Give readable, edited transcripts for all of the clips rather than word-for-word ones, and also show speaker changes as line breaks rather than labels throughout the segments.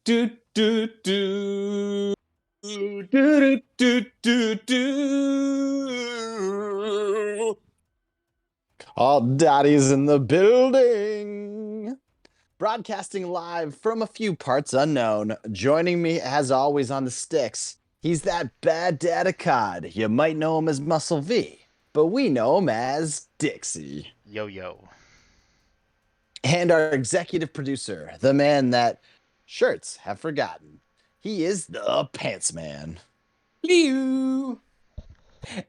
do do do do do do do do.
All daddies in the building. Broadcasting live from a few parts unknown. Joining me as always on the sticks. He's that bad dad of COD. You might know him as Muscle V, but we know him as Dixie.
Yo, yo.
And our executive producer, the man that shirts have forgotten. He is the Pants Man.
Pew.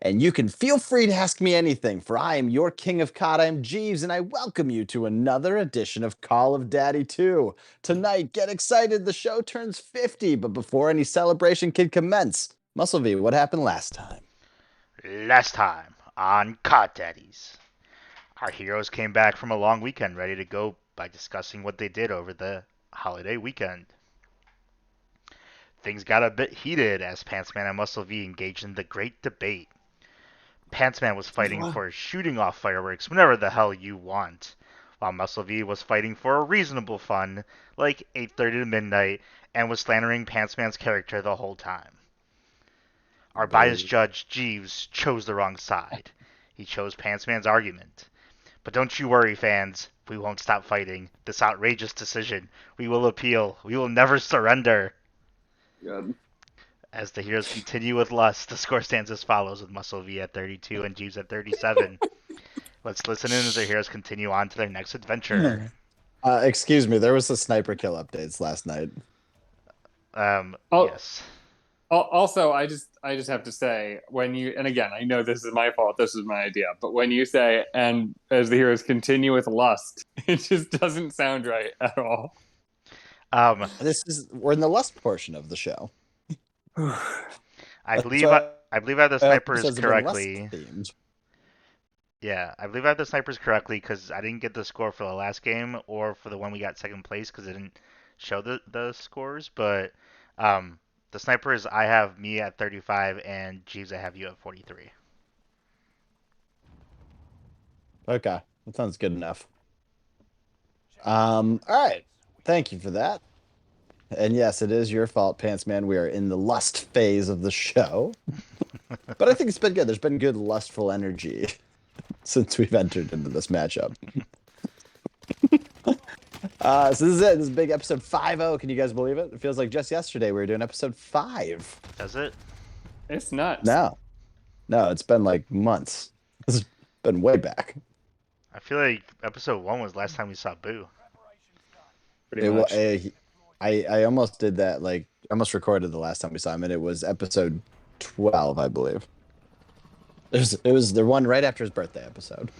And you can feel free to ask me anything, for I am your king of COD. I'm Jeeves, and I welcome you to another edition of Call of Daddy 2. Tonight, get excited, the show turns 50, but before any celebration can commence, Muscle V, what happened last time?
Last time on COD Daddies, our heroes came back from a long weekend ready to go by discussing what they did over the holiday weekend. Things got a bit heated as Pantsman and Muscle V engaged in the great debate. Pantsman was fighting for shooting off fireworks whenever the hell you want, while Muscle V was fighting for a reasonable fun, like 8:30 to midnight, and was slandering Pantsman's character the whole time. Our biased judge, Jeeves, chose the wrong side. He chose Pantsman's argument. But don't you worry, fans. We won't stop fighting this outrageous decision. We will appeal. We will never surrender.
Good.
As the heroes continue with lust, the score stands as follows with Muscle V at 32 and Jeeves at 37. Let's listen in as the heroes continue on to their next adventure.
Excuse me, there was a sniper kill updates last night.
Yes.
Also, I just have to say, when you, and again, I know this is my fault, this is my idea, but when you say, and as the heroes continue with lust, it just doesn't sound right at all.
We're in the lust portion of the show.
I believe I have the snipers correctly. Yeah, I believe I have the snipers correctly because I didn't get the score for the last game or for the one we got second place because it didn't show the scores. But the snipers, I have me at 35 and Jeeves, I have you at 43.
Okay, that sounds good enough. All right. Thank you for that. And yes, it is your fault, Pants Man. We are in the lust phase of the show. But I think it's been good. There's been good lustful energy since we've entered into this matchup. So this is it. This is big episode 5-0. Can you guys believe it? It feels like just yesterday we were doing episode 5.
Does it?
It's nuts.
No, it's been like months. This has been way back.
I feel like episode 1 was last time we saw Boo.
Pretty much.
I almost did that, like, almost recorded the last time we saw him, and it was episode 12, I believe. It was the one right after his birthday episode.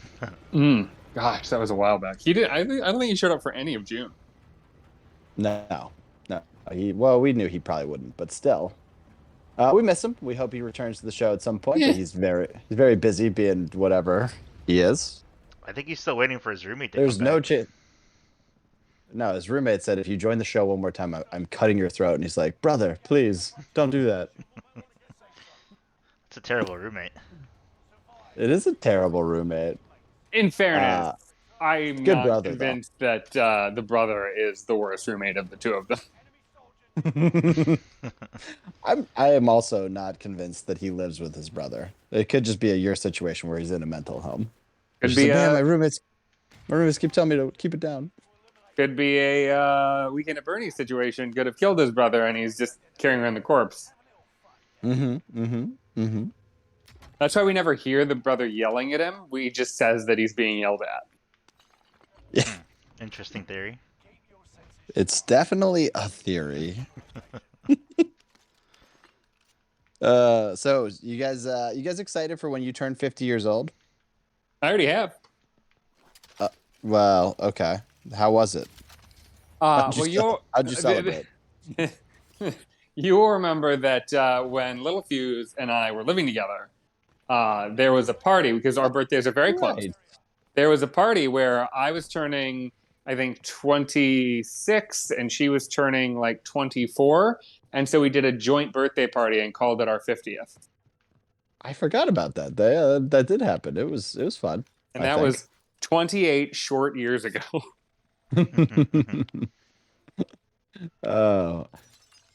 Gosh, that was a while back. He did. I don't think he showed up for any of June.
No. We knew he probably wouldn't, but still. We miss him. We hope he returns to the show at some point.
Yeah.
But he's very busy being whatever he is.
I think he's still waiting for his roommate to
There's
come
no
back.
chance. No, his roommate said, if you join the show one more time, I'm cutting your throat. And he's like, brother, please, don't do that.
It's a terrible roommate.
It is a terrible roommate.
In fairness, I'm
good
not
brother,
convinced that the brother is the worst roommate of the two of them.
I am also not convinced that he lives with his brother. It could just be a year situation where he's in a mental home.
Could be
man, my roommates keep telling me to keep it down.
Could be a Weekend at Bernie's situation. Could have killed his brother, and he's just carrying around the corpse. That's why we never hear the brother yelling at him. We just says that he's being yelled at.
Yeah.
Interesting theory.
It's definitely a theory. So you guys excited for when you turn 50 years old?
I already have.
Well, okay. How was it? How'd you celebrate?
You'll remember that when Little Fuse and I were living together, there was a party because our birthdays are very close.
Right.
There was a party where I was turning, I think, 26, and she was turning like 24, and so we did a joint birthday party and called it our 50th.
I forgot about that. That did happen. It was fun.
And that was 28 short years ago.
Oh,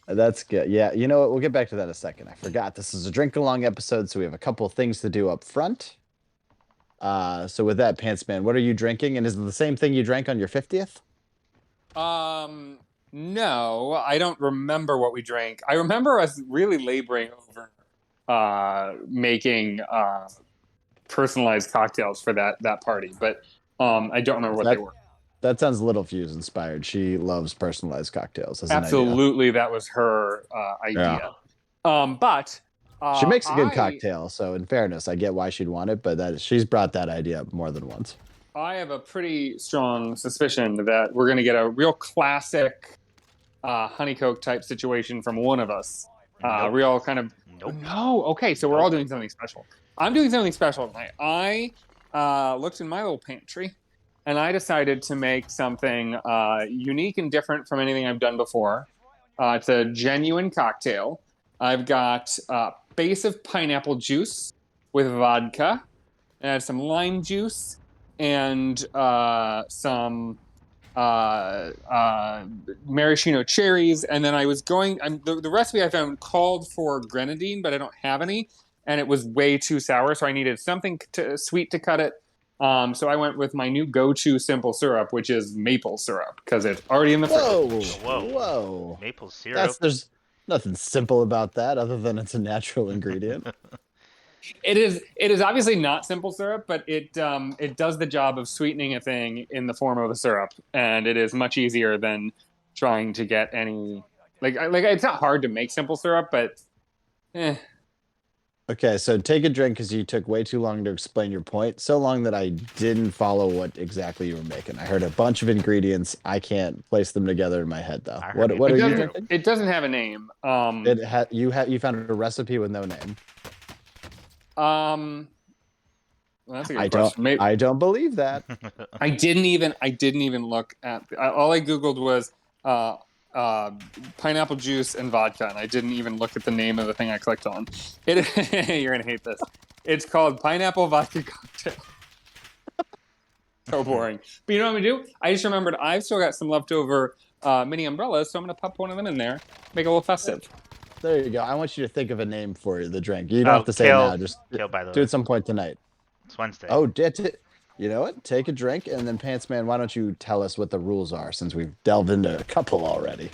that's good. Yeah, you know what? We'll get back to that in a second. I forgot this is a drink along episode, so we have a couple of things to do up front. So with that, Pants Man, what are you drinking? And is it the same thing you drank on your 50th?
Um, no, I don't remember what we drank. I remember us really laboring over making personalized cocktails for that party, but I don't remember what they
That
were.
that sounds Little Fuse inspired. She loves personalized cocktails as an idea.
Absolutely, that was her
Yeah.
idea. But
She makes a good
I
cocktail, so in fairness, I get why she'd want it, but that she's brought that idea up more than once.
I have a pretty strong suspicion that we're going to get a real classic honey coke type situation from one of us.
Nope.
Real kind of
Nope.
no. Okay, so we're all
Nope.
doing something special. I'm doing something special tonight. I looked in my little pantry, and I decided to make something unique and different from anything I've done before. It's a genuine cocktail. I've got a base of pineapple juice with vodka, and I have some lime juice and some maraschino cherries. And then I was going, the recipe I found called for grenadine, but I don't have any. And it was way too sour. So I needed something sweet to cut it. So I went with my new go-to simple syrup, which is maple syrup, because it's already in the fridge.
Whoa.
Whoa.
Maple syrup.
There's nothing simple about that other than it's a natural ingredient.
It is obviously not simple syrup, but it does the job of sweetening a thing in the form of a syrup, and it is much easier than trying to get any like it's not hard to make simple syrup, but
Okay, so take a drink because you took way too long to explain your point. So long that I didn't follow what exactly you were making. I heard a bunch of ingredients. I can't place them together in my head though.
I heard
What
maple
are you
syrup.
drinking?
it doesn't have a name.
You found a recipe with no name.
Well, that's a good question. Maybe,
I don't believe that.
I didn't even look at all I googled was pineapple juice and vodka, and I didn't even look at the name of the thing I clicked on. You're gonna hate this. It's called pineapple vodka cocktail. So boring. But you know what I'm gonna do? I just remembered I've still got some leftover mini umbrellas, so I'm gonna pop one of them in there, make it a little festive.
There you go. I want you to think of a name for the drink. You don't have to say it
Kale.
now. Just
Kale, by the
do
way.
it some point tonight.
It's Wednesday.
Oh, you know what? Take a drink, and then Pants Man, why don't you tell us what the rules are since we've delved into a couple already?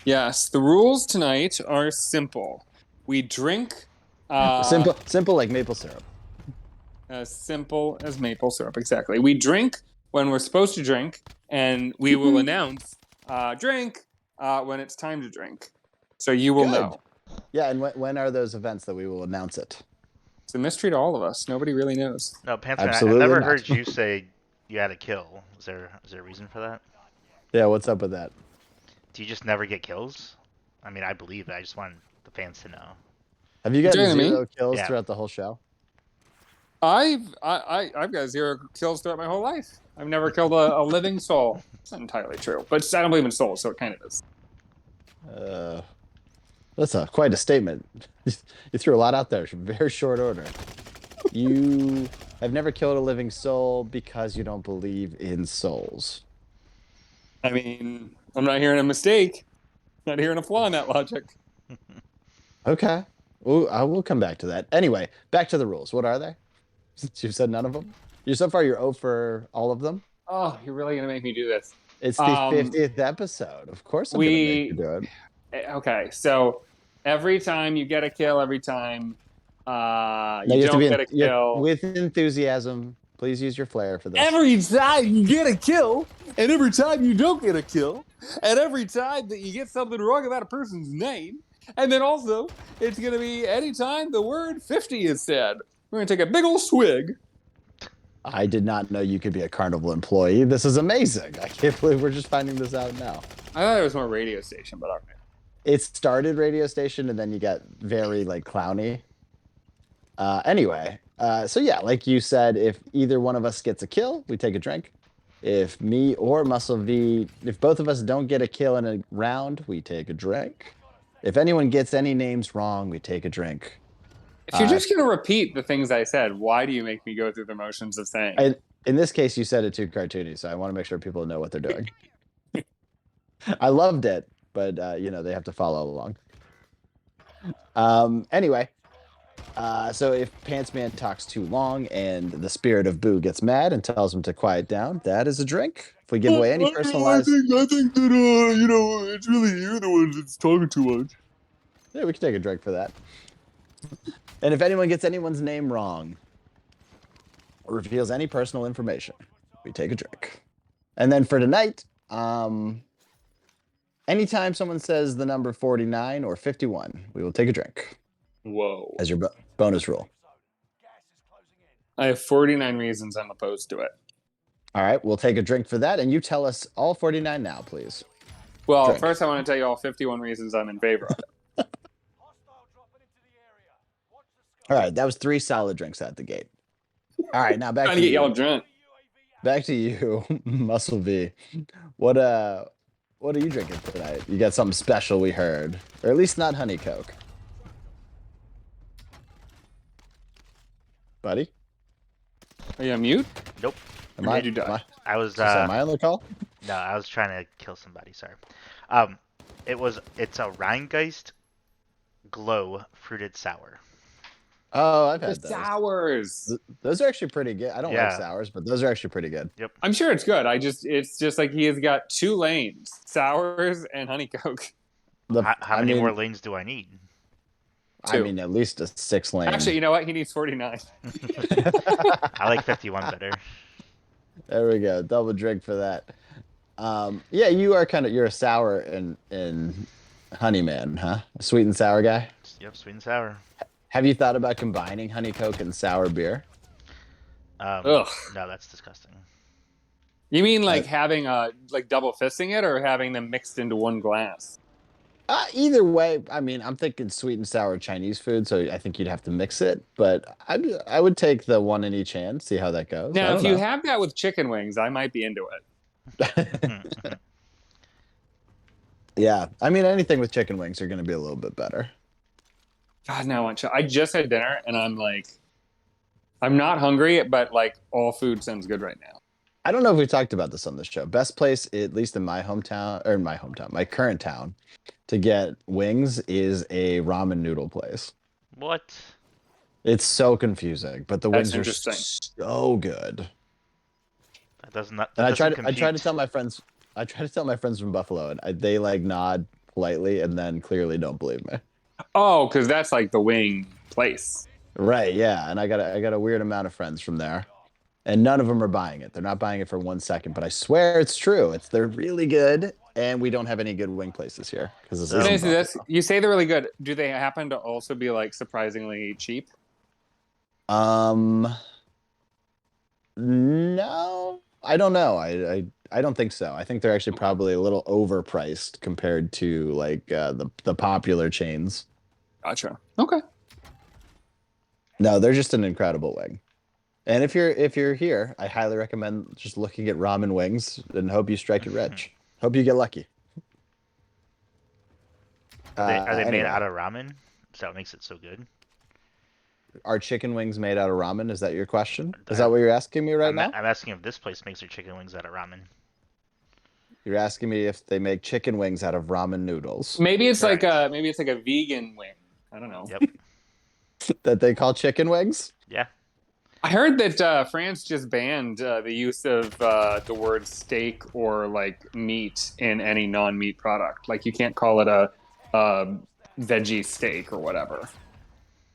Yes, the rules tonight are simple. We drink
Simple like maple syrup.
as simple as maple syrup, exactly. We drink when we're supposed to drink, and we will announce drink when it's time to drink. So you will
Good.
know.
Yeah, and when are those events that we will announce it?
It's a mystery to all of us. Nobody really knows.
No, Pantsman,
Absolutely
I've never
not.
heard you say you had a kill. Is there a reason for that?
Yeah, what's up with that?
Do you just never get kills? I mean, I believe it. I just want the fans to know.
Have you gotten
Joining me?
0 kills
Yeah.
throughout the whole show?
I've got 0 kills throughout my whole life. I've never killed a living soul. It's not entirely true, but I don't believe in souls, so it kind of is.
That's quite a statement. You threw a lot out there in very short order. You have never killed a living soul because you don't believe in souls.
I mean, I'm not hearing a mistake. Not hearing a flaw in that logic.
Okay. Well, I will come back to that. Anyway, back to the rules. What are they? Since you've said none of them. So far, you're 0 for all of them.
Oh, you're really gonna make me do this.
It's the 50th episode. Of course, I'm gonna make you do it.
Okay, so every time you get a kill, every time
No,
you
have to
don't
be
get a kill.
with enthusiasm. Please use your flair for this.
Every time you get a kill, and every time you don't get a kill, and every time that you get something wrong about a person's name, and then also it's gonna be anytime the word 50 is said. We're gonna take a big old swig.
I did not know you could be a carnival employee. This is amazing. I can't believe we're just finding this out now.
I thought it was more radio station, but all right.
It started radio station and then you got very like clowny. Anyway, so yeah, like you said, if either one of us gets a kill, we take a drink. If me or Muscle V, if both of us don't get a kill in a round, we take a drink. If anyone gets any names wrong, we take a drink.
If you're just gonna repeat the things I said, why do you make me go through the motions of saying?
In this case, you said it too cartoony, so I want to make sure people know what they're doing. I loved it, but you know, they have to follow along. Anyway, so if Pants Man talks too long and the spirit of Boo gets mad and tells him to quiet down, that is a drink. If we give away any personalized,
I think that it's really you the ones that's talking too much.
yeah, we can take a drink for that. And if anyone gets anyone's name wrong or reveals any personal information, we take a drink. And then for tonight, anytime someone says the number 49 or 51, we will take a drink
Whoa.
as your bonus rule.
I have 49 reasons I'm opposed to it.
All right, we'll take a drink for that. And you tell us all 49 now, please.
Well,
Drink.
first I want to tell you all 51 reasons I'm in favor of it.
All right, that was 3 solid drinks at the gate. All right, now back
Trying
to
to get y'all
you.
drunk.
Back to you, Muscle V. What are you drinking tonight? You got something special, we heard, or at least not honey Coke, buddy.
Are you on mute?
Nope.
Am I?
Did you die?
I was
Am I on the call?
no, I was trying to kill somebody. Sorry. It's a Rheingeist Glow fruited sour.
Oh, I've
The
had those.
sours.
Those are actually pretty good. I don't like
Yeah.
sours, but those are actually pretty good.
Yep.
I'm sure it's good. It's just like he has got 2 lanes, sours and honey Coke.
How many more lanes do I need?
I
2.
mean, at least a 6 lane.
Actually, you know what? He needs 49.
I like 51 better.
There we go. Double drink for that. Yeah, you're a sour and honey man, huh? A sweet and sour guy.
Yep, sweet and sour.
Have you thought about combining honey Coke and sour beer?
Ugh.
No, that's disgusting.
You mean like having like double fisting it or having them mixed into one glass?
Either way, I mean, I'm thinking sweet and sour Chinese food, so I think you'd have to mix it. But I would take the one in each hand, see how that goes.
Now, if you have that with chicken wings, I might be into it.
Yeah, I mean, anything with chicken wings are going to be a little bit better.
God, now I just had dinner and I'm like, I'm not hungry, but like all food sounds good right now.
I don't know if we talked about this on this show. Best place, at least in my hometown, or my current town, to get wings is a ramen noodle place.
What?
It's so confusing, but the
That's
wings are
interesting.
so good.
That does not.
And
That
I try
doesn't
to tell my friends. I try to tell my friends from Buffalo, and they like nod politely, and then clearly don't believe me.
Oh, because that's like the wing place.
Right? Yeah. And I got a weird amount of friends from there, and none of them are buying it. They're not buying it for 1 second, but I swear it's true. They're really good, and we don't have any good wing places here because this
So-
is
You say they're really good. Do they happen to also be like surprisingly cheap?
No, I don't know. I don't think so. I think they're actually probably a little overpriced compared to like the popular chains.
Gotcha. Okay.
No, they're just an incredible wing. And if you're here, I highly recommend just looking at ramen wings and hope you strike it rich. Hope you get lucky.
Are they made
Anyway,
out of ramen? Is that what makes it so good?
are chicken wings made out of ramen? Is that your question? Is that what you're asking me right now?
I'm asking if this place makes their chicken wings out of ramen.
You're asking me if they make chicken wings out of ramen noodles
Maybe it's
Correct.
like a vegan wing. I don't know.
Yep.
that they call chicken wings.
Yeah.
I heard that France just banned the use of the word steak or like meat in any non-meat product. Like you can't call it a veggie steak or whatever,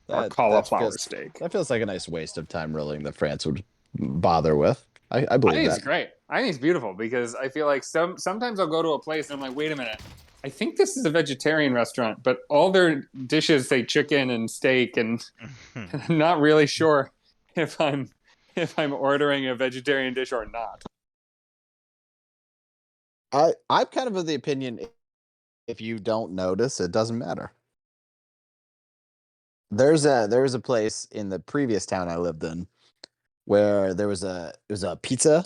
or cauliflower steak.
That feels like a nice waste of time ruling that France would bother with. I
I
believe
think
that.
it's great. I think it's beautiful because I feel like sometimes I'll go to a place and I'm like, wait a minute, I think this is a vegetarian restaurant, but all their dishes say chicken and steak, and I'm not really sure if I'm ordering a vegetarian dish or not.
I'm kind of the opinion if you don't notice, it doesn't matter. There's a place in the previous town I lived in where it was a pizza,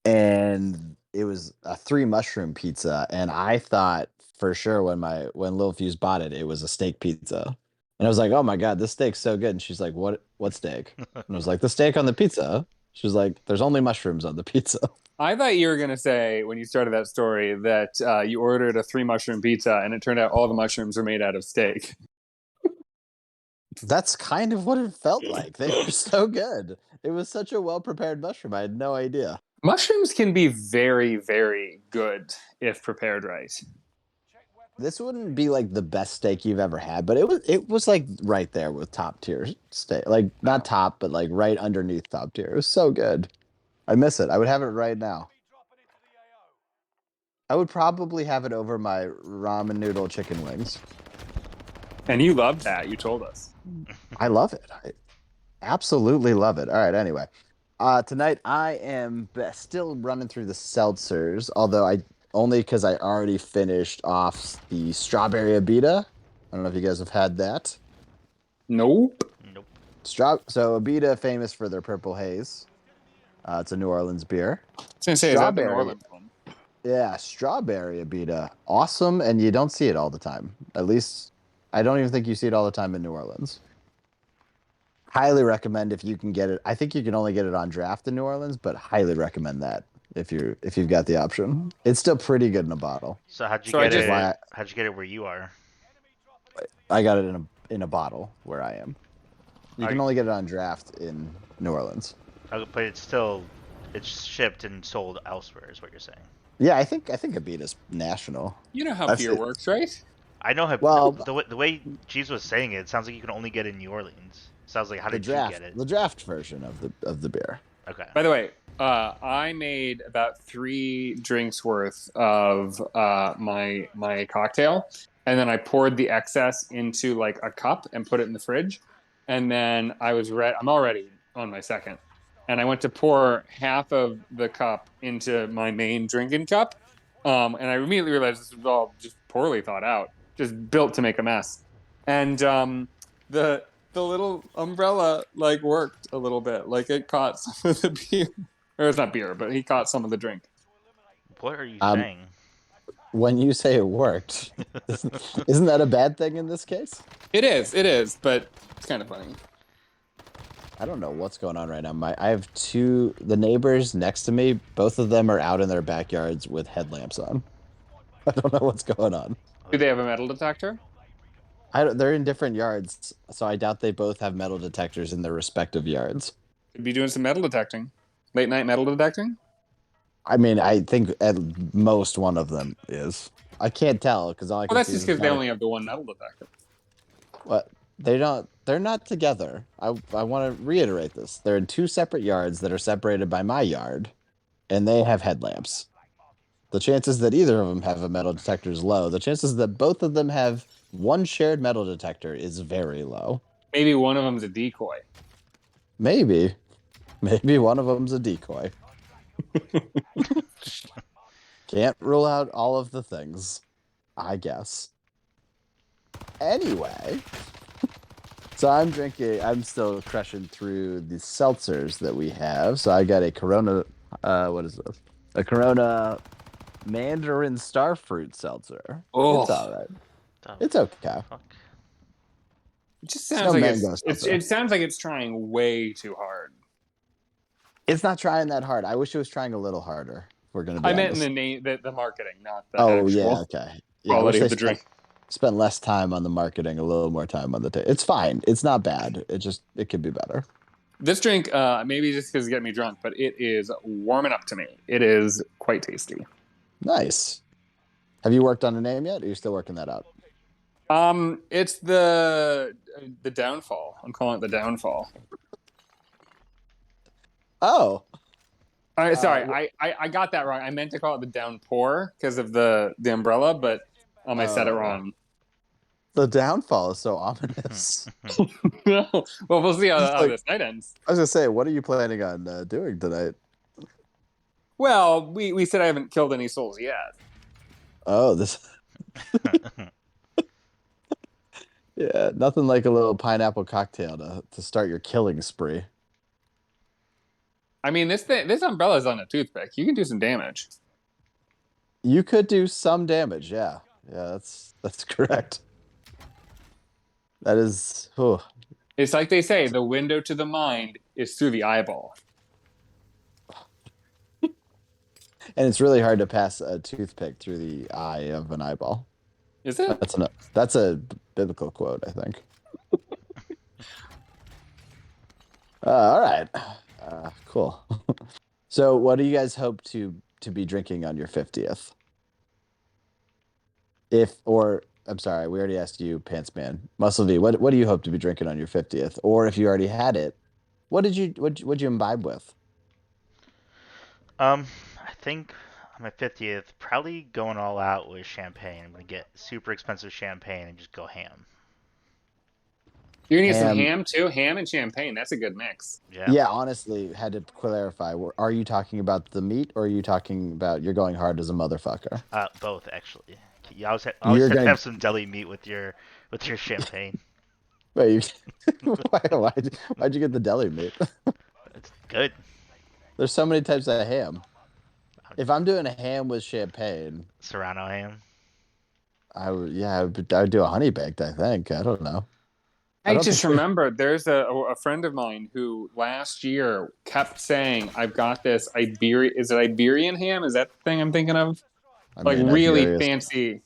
and it was a 3 mushroom pizza, and I thought for sure when Lil Fuse bought it, it was a steak pizza. And I was like, "Oh my god, this steak's so good." And she's like, "What steak?" And I was like, "The steak on the pizza." She was like, "There's only mushrooms on the pizza."
I thought you were gonna say when you started that story that you ordered a 3 mushroom pizza and it turned out all the mushrooms were made out of steak.
That's kind of what it felt like. They were so good. It was such a well-prepared mushroom. I had no idea.
Mushrooms can be very, very good if prepared right.
This wouldn't be like the best steak you've ever had, but it was like right there with top tier steak. Like not top, but like right underneath top tier. It was so good. I miss it. I would have it right now. I would probably have it over my ramen noodle chicken wings.
And you loved that. You told us.
I love it. I absolutely love it. All right, anyway. Tonight I am still running through the seltzers, although I only because I already finished off the strawberry Abita. I don't know if you guys have had that.
Nope.
Nope.
So Abita famous for their purple haze. It's a New Orleans beer.
I was gonna say, is that the New Orleans one?
Yeah, strawberry Abita. Awesome, and you don't see it all the time. At least I don't even think you see it all the time in New Orleans. Highly recommend if you can get it. I think you can only get it on draft in New Orleans, but highly recommend that if you've got the option. It's still pretty good in a bottle.
So how'd you
So I
get
just-
it? How'd you get it where you are?
I got it in a bottle where I am. You
Are
can
you-
only get it on draft in New Orleans.
But it's shipped and sold elsewhere, is what you're saying.
Yeah, I think Abita's national.
You know how
I've
beer
seen-
works, right?
I know how.
Well-
the way Cheese was saying it, it sounds like you can only get it in New Orleans. Sounds like how
The
did
draft,
you get it?
the draft version of the beer.
Okay.
By the way, I made about 3 drinks worth of my cocktail, and then I poured the excess into like a cup and put it in the fridge, and then I'm already on my second, and I went to pour half of the cup into my main drinking cup, and I immediately realized this was all just poorly thought out, just built to make a mess, and the little umbrella like worked a little bit. Like it caught some of the beer. Or it's not beer, but he caught some of the drink.
What are you
Um,
saying?
When you say it worked, isn't that a bad thing in this case?
It is, but it's kind of funny.
I don't know what's going on right now. I have the neighbors next to me. Both of them are out in their backyards with headlamps on. I don't know what's going on.
Do they have a metal detector?
They're in different yards, so I doubt they both have metal detectors in their respective yards.
Could be doing some metal detecting. Late night metal detecting?
I mean, I think at most one of them is. I can't tell because all I can
Well, that's
see
just
is
because they only have the one metal detector.
what they don't. They're not together. I want to reiterate this. They're in 2 separate yards that are separated by my yard, and they have headlamps. The chances that either of them have a metal detector is low. The chances that both of them have one shared metal detector is very low.
Maybe one of them's a decoy.
Maybe one of them's a decoy. Can't rule out all of the things, I guess. Anyway, so I'm still crushing through the seltzers that we have. So I got a Corona, what is this? A Corona Mandarin Starfruit Seltzer.
Oh.
It's all right.
The
It's okay.
fuck?
It just
no
sounds like
mango
it's
seltzer.
it sounds like it's trying way too hard.
It's not trying that hard. I wish it was trying a little harder. If we're gonna be
I meant in
honest.
the name, the marketing, not the
Oh
actual
yeah, okay. Yeah, I wish
quality
they
of the drink.
spent less time on the marketing, a little more time on the taste. It's fine. It's not bad. It could be better.
This drink, maybe just because it's getting me drunk, but it is warming up to me. It is quite tasty.
Nice. Have you worked on a name yet? Or are you still working that out?
It's the downfall. I'm calling it the downfall.
Oh,
Sorry, I got that wrong. I meant to call it the downpour because of the umbrella, but I said it
Oh.
wrong.
the downfall is so ominous.
Well, we'll see how
Like-
this night ends.
I was gonna say, what are you planning on doing tonight?
Well, we said I haven't killed any souls yet.
Oh, this. Yeah, nothing like a little pineapple cocktail to start your killing spree.
I mean, this umbrella's on a toothpick. You can do some damage.
You could do some damage. Yeah, that's correct. That is. Oh,
It's like they say, the window to the mind is through the eyeball.
And it's really hard to pass a toothpick through the eye of an eyeball.
Is it?
That's a biblical quote, I think. All right. Cool. So, what do you guys hope to be drinking on your 50th? I'm sorry, we already asked you, Pants Man. Muscle V, what do you hope to be drinking on your 50th? Or if you already had it, what'd you imbibe with?
I think on my 50th, probably going all out with champagne. I'm gonna get super expensive champagne and just go ham.
You're gonna get some
Ham.
ham too. Ham and champagne. That's a good mix.
Yeah.
Yeah, honestly, had to clarify. Are you talking about the meat or are you talking about you're going hard as a motherfucker?
Both actually. You always
You're
have to
gonna
have some deli meat with your champagne.
wait, why'd you get the deli meat?
It's good.
There's so many types of ham. If I'm doing a ham with champagne,
Serrano ham.
I would do a honey baked, I think. I don't know. I
I
don't
just
think we
remember there's a friend of mine who last year kept saying, "I've got this Iberian. Is it Iberian ham? Is that the thing I'm thinking of?
I
Like
mean
really
Iberia's.
fancy,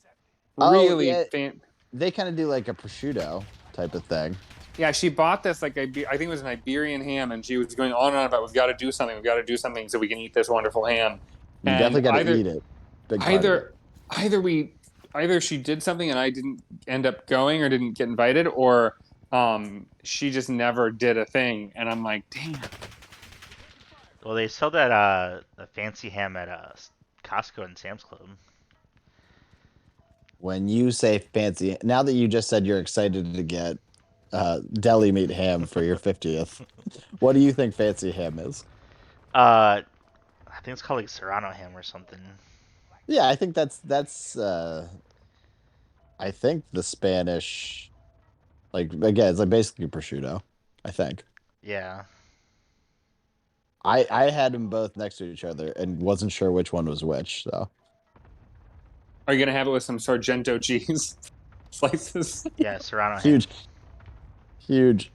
Oh
really
yeah,
fan."
they kind of do like a prosciutto type of thing.
Yeah, she bought this like I think it was an Iberian ham, and she was going on and on about we've got to do something, we've got to do something so we can eat this wonderful ham.
You
And
definitely got to eat it. Big part of it.
either either we either she did something and I didn't end up going or didn't get invited, or she just never did a thing, and I'm like, damn.
Well, they sell that the fancy ham at Costco and Sam's Club.
When you say fancy, now that you just said you're excited to get deli meat ham for your 50th, what do you think fancy ham is?
I think it's called like Serrano ham or something.
Yeah, I think that's I think the Spanish, like again, it's like basically prosciutto, I think.
Yeah.
I had them both next to each other and wasn't sure which one was which, so
Are you gonna have it with some Sargento cheese slices?
Yeah, Serrano ham.
huge huge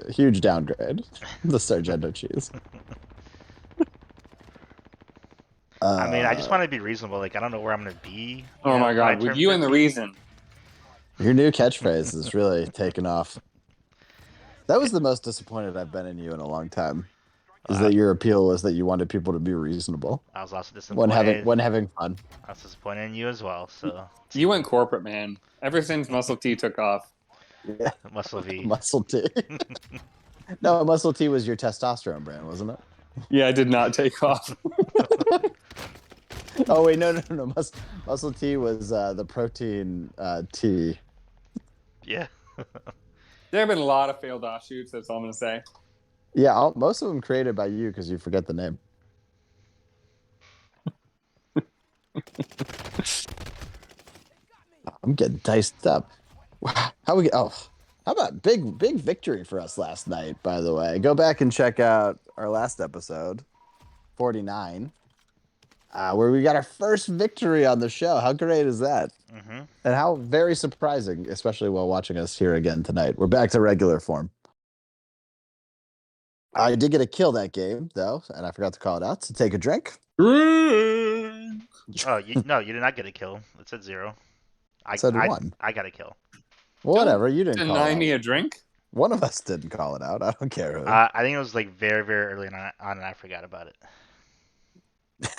huge downgrade. The Sargento cheese.
I mean, I just
Uh,
want to be reasonable. Like, I don't know where I'm gonna be.
Oh my
when I
god, with
turn
you and the
50.
reason.
your new catchphrase is really taken off. That was the most disappointed I've been in you in a long time. Is
Uh,
that your appeal is that you wanted people to be reasonable
I was also disappointed.
when having fun.
I was disappointed in you as well. So
You went corporate, man. Ever since Muscle T took off.
Yeah,
Muscle V.
muscle T. No, muscle T was your testosterone brand, wasn't it?
Yeah, I did not take off.
Oh wait, no. Muscle T was the protein T.
Yeah.
There have been a lot of failed offshoots, that's all I'm gonna say.
Yeah, most of them created by you because you forget the name. I'm getting diced up. How we get? Oh, how about big victory for us last night? By the way, go back and check out our last episode, 49, where we got our first victory on the show. How great is that?
Mm-hmm.
And how very surprising, especially while watching us here again tonight. We're back to regular form. I did get a kill that game though, and I forgot to call it out. So take a drink.
Oh, no, you did not get a kill. It said 0.
Said one.
I got a kill.
Whatever, you didn't call
Deny
it
me
out.
a drink?
One of us didn't call it out. I don't care who.
I think it was like very, very early on, and I forgot about it.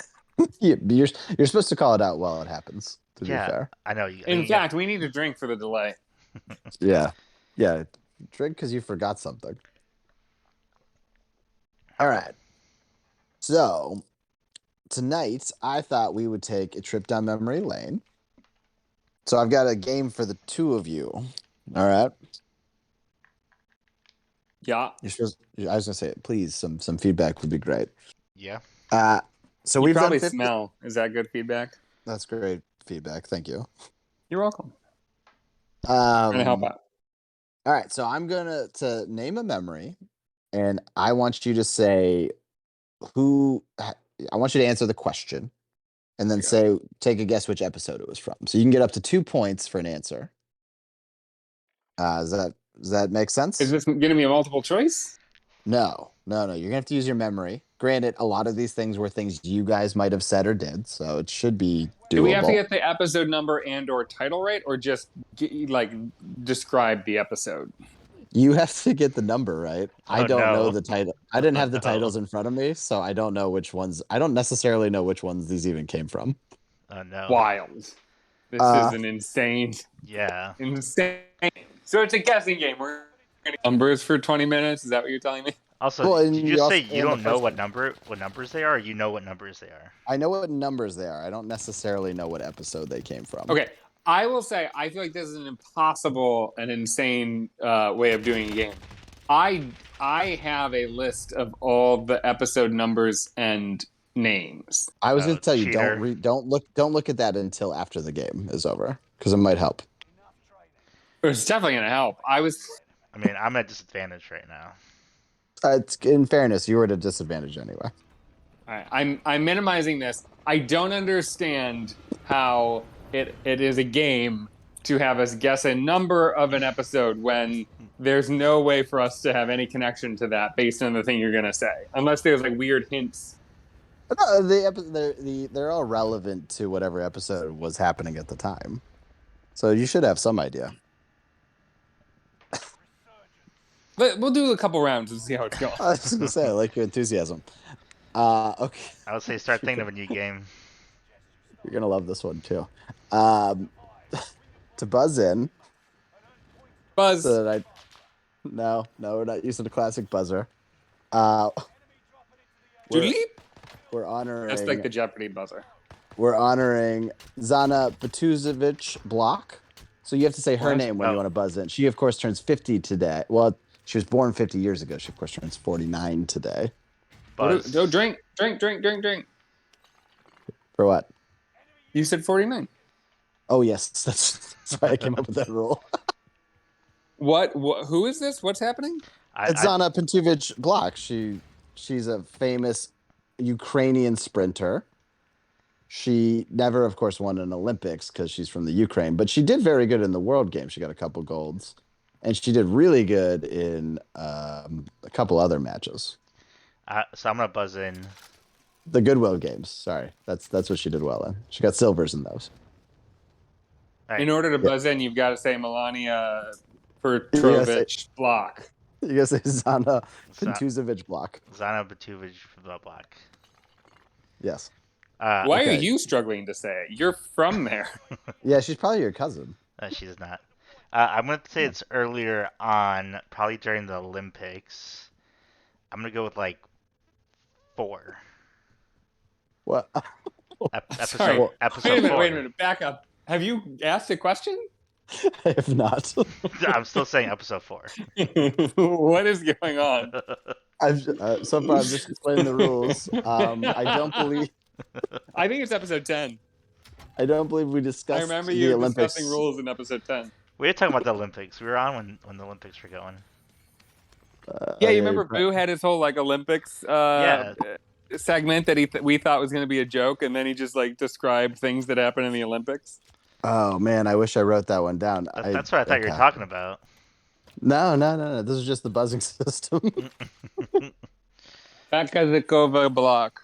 You're supposed to call it out while it happens. To be
Yeah,
fair.
I know. You,
In fact, we need a drink for the delay.
Yeah. Drink because you forgot something. All right. So tonight, I thought we would take a trip down memory lane. So I've got a game for the two of you. All right.
Yeah.
I was gonna say, please, some feedback would be great.
Yeah.
So
You
we've
probably
done 50.
smell. Is that good feedback?
That's great feedback. Thank you.
You're welcome. Trying to help out.
All right, so I'm gonna to name a memory, and I want you to say who. I want you to answer the question, and then take a guess which episode it was from. So you can get up to 2 points for an answer. Does that make sense?
Is this gonna be a multiple choice?
No. You're gonna have to use your memory. Granted, a lot of these things were things you guys might have said or did, so it should be
Do we have to
doable.
get the episode number and or title right, or just like describe the episode?
You have to get the number right. I
Oh
don't know
no.
the title. I didn't
Oh
have the
no.
titles in front of me, so I don't know which ones. I don't necessarily know which ones these even came from.
Oh no.
Wild. This
Uh,
is an insane.
Yeah.
Insane. So it's a guessing game. We're gonna numbers for 20 minutes. Is that what you're telling me?
Also,
Well,
did
and
you
you
just say
also
you
and the
don't know
first
what numbers they are, or you know what numbers they are?
I know what numbers they are. I don't necessarily know what episode they came from.
Okay. I will say I feel like this is an impossible and insane way of doing a game. I have a list of all the episode numbers and names.
I was going to tell you
Cheater.
don't look at that until after the game is over because it might help.
It's definitely gonna help.
I mean, I'm at disadvantage right now.
It's, in fairness, you were at a disadvantage anyway.
All right, I'm minimizing this. I don't understand how it is a game to have us guess a number of an episode when there's no way for us to have any connection to that based on the thing you're gonna say, unless there's like weird hints.
No, they're all relevant to whatever episode was happening at the time, so you should have some idea.
But we'll do a couple rounds and see how it's going.
I was going to say, I like your enthusiasm. Okay,
I would say start thinking of a new game.
you're gonna love this one too. To buzz in,
Buzz.
so that no, we're not using a classic buzzer. We're,
Doodleep?
we're honoring.
That's like the Jeopardy buzzer.
We're honoring Zana Batuzovic Block. So you have to say her name when you want to buzz in. She, of course, turns 50 today. Well, she was born 50 years ago. She, of course, turns 49 today.
Buzz.
Go drink.
For what?
You said 49.
Oh, yes. That's why I came up with that rule.
What? Who is this? What's happening?
It's Zana Batuzovic Block. She's a famous Ukrainian sprinter. She never, of course, won an Olympics because she's from the Ukraine, but she did very good in the World Games. She got a couple golds, and she did really good in a couple other matches.
So I'm gonna buzz in.
The Goodwill Games. Sorry, that's what she did well in. She got silvers in those.
Right.
In order to buzz in, you've got to say Melania Petrovich Block.
You gotta say Zana Batuzovic Block.
Zana Batuzovic Block.
Yes.
Why
okay.
are you struggling to say it? You're from there.
Yeah, she's probably your cousin.
She's not. I'm gonna say it's earlier on, probably during the Olympics. I'm gonna go with like 4.
What?
Sorry.
Episode 4.
Wait a minute. Back up. Have you asked a question?
I have not.
I'm still saying episode 4.
What is going on?
So far, I'm just explaining the rules. I don't believe.
I think it's episode 10.
I don't believe we discussed.
I remember
the
you
Olympics.
discussing rules in episode 10.
We were talking about the Olympics. We were on when the Olympics were going.
Yeah, you remember Boo had his whole like Olympics segment that we thought was going to be a joke, and then he just like described things that happened in the Olympics.
Oh man, I wish I wrote that one down.
That's what I thought you were talking about.
No. This is just the buzzing system.
Bakazikova Block.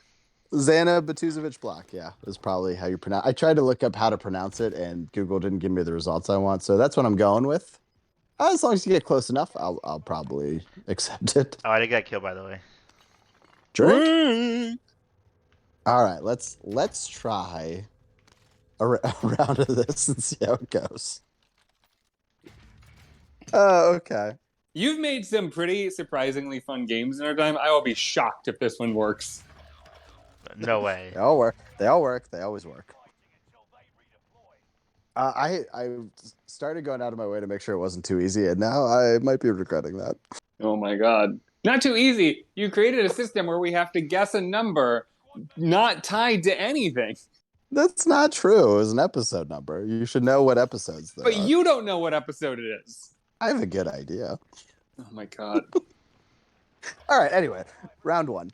Zana Batuzovic Block, yeah, is probably how you pronounce. I tried to look up how to pronounce it, and Google didn't give me the results I want, so that's what I'm going with. As long as you get close enough, I'll probably accept it.
Oh, I did get killed, by the way.
Drink. All right, let's try a round of this and see how it goes. Oh, okay.
You've made some pretty surprisingly fun games in our time. I will be shocked if this one works.
No way.
They all work. They always work. I started going out of my way to make sure it wasn't too easy, and now I might be regretting that.
Oh my god. Not too easy. You created a system where we have to guess a number not tied to anything.
That's not true. It was an episode number. You should know what episodes they are.
But you don't know what episode it is.
I have a good idea.
Oh my god.
All right, anyway, round 1.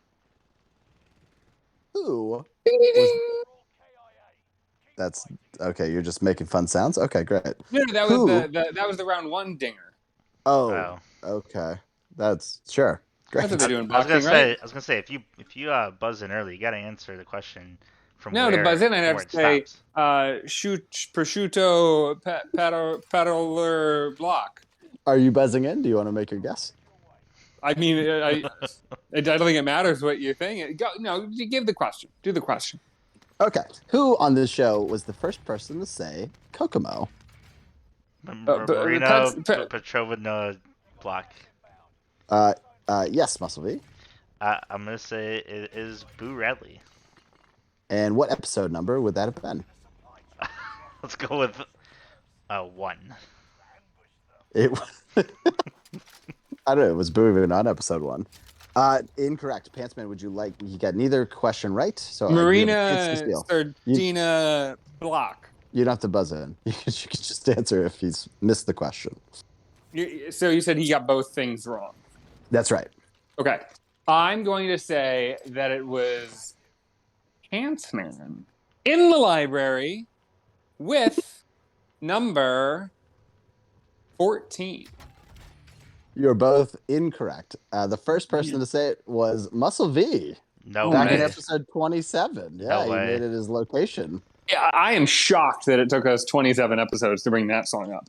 Who That's okay. You're just making fun sounds. Okay, great.
No, that was that was the round 1 dinger.
Oh, okay. That's sure. Great.
That's what they do in
I was gonna
boxing, right?
say, if you buzz in early, you gotta answer the question from
No, to buzz in, I'd
from
have
where
to
it
say,
stops.
shoot, prosciutto, paddler, block.
Are you buzzing in? Do you want to make your guess?
I mean, I don't think it matters what you think. No, you give the question. Do the question.
Okay. Who on this show was the first person to say Kokomo?
Marina Petrovna Block.
Uh, yes, Muscle V.
I'm gonna say it is Boo Radley.
And what episode number would that have been?
Let's go with 1.
It I don't know. It was Boo even on episode 1. Incorrect. Pantsman, would you like? You got neither question right, so you have a chance to
Marina
steal.
Sardina Block.
You don't have to buzz in. You can just answer if he's missed the question.
So you said he got both things wrong.
That's right.
Okay. I'm going to say that it was Pantsman in the library with number 14.
You're both incorrect. The first person to say it was Muscle V.
No
Back in
way.
episode 27. Yeah,
No
he
way.
made it his location.
Yeah, I am shocked that it took us 27 episodes to bring that song up.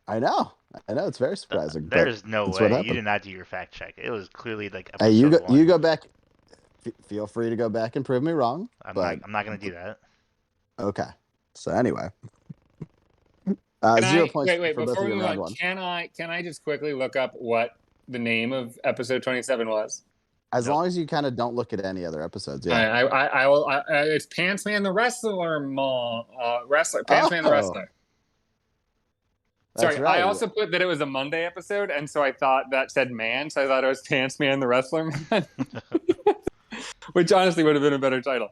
I know. It's very surprising.
There
but
is no
that's what
way. You
happened.
did not do your fact check. It was clearly like episode
Hey, you
1.
go back. Feel free to go back and prove me wrong.
I'm
but
not gonna do that.
okay. So anyway,
Can
0
I,
points
wait,
for both
before
of
we
you.
move
Round
on,
1.
can I just quickly look up what the name of episode 27 was?
As
Nope.
long as you kind of don't look at any other episodes. Yeah.
I will. It's Pantsman the Wrestler, wrestler. Pantsman the Wrestler.
That's
Sorry,
right.
I also put that it was a Monday episode, and so I thought that said man, so I thought it was Pantsman the Wrestler Man, which honestly would have been a better title.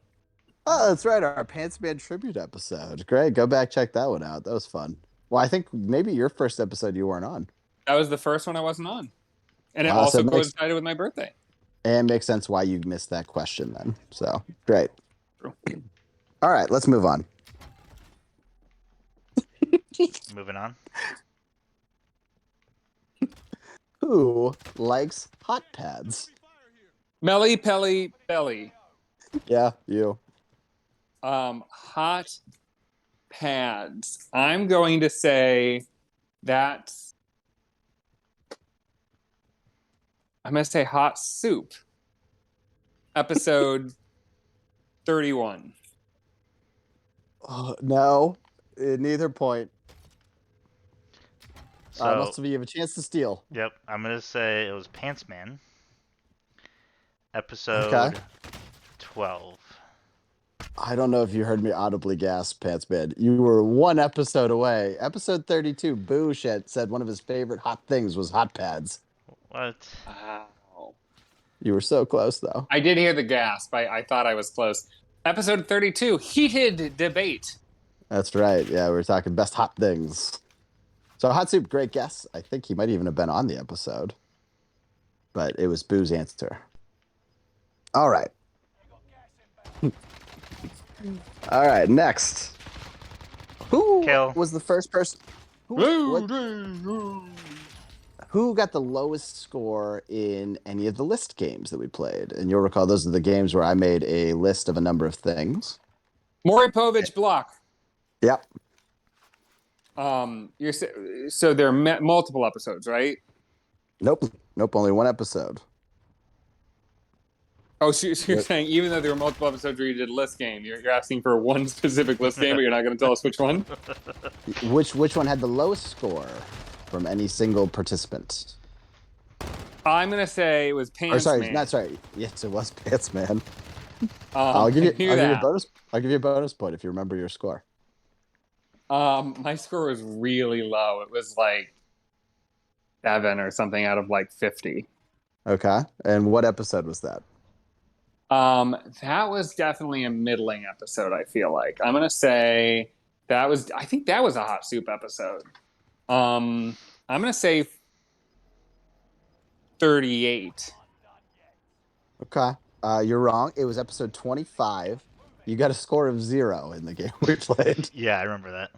Oh, that's right. Our Pantsman tribute episode. Great. Go back, check that one out. That was fun. Well, I think maybe your first episode you weren't on.
That was the first one I wasn't on, and it
So
also
it makes-
coincided with my birthday.
And it makes sense why you missed that question then. So great.
True.
All right, let's move on.
Moving on.
Who likes hot pads?
Melly Pelly Belly.
Yeah, you.
Hot pads. I'm going to say that's. I'm going to say hot soup. Episode 31.
No, at neither point.
So
Most of you have a chance to steal.
yep, I'm gonna say it was Pantsman. Episode
Okay.
12.
I don't know if you heard me audibly gasp, Pantsman. You were one episode away. Episode 32, Boo said one of his favorite hot things was hot pads.
What?
Wow.
You were so close, though.
I did hear the gasp. I thought I was close. Episode 32, heated debate.
That's right. Yeah, we were talking best hot things. So hot soup, great guess. I think he might even have been on the episode. But it was Boo's answer. All right. All right, next. Who
Kill.
was the first person? Who got the lowest score in any of the list games that we played? And you'll recall those are the games where I made a list of a number of things.
Moripovich block.
Yep.
So there are multiple episodes, right?
Nope. Only one episode.
Oh, so you're saying even though there were multiple episodes where you did list game, you're asking for one specific list game, but you're not going to tell us which one?
Which one had the lowest score from any single participant?
I'm going to say it was Pants Man.
Not sorry. Yes, it was Pants Man. I'll give you a bonus. I'll give you a bonus point if you remember your score.
My score was really low. It was like 7 or something out of like 50.
Okay. And what episode was that?
That was definitely a middling episode, I feel like. I'm gonna say I think that was a hot soup episode. I'm gonna say 38.
Okay. You're wrong. It was episode 25. You got a score of 0 in the game we played.
Yeah, I remember that.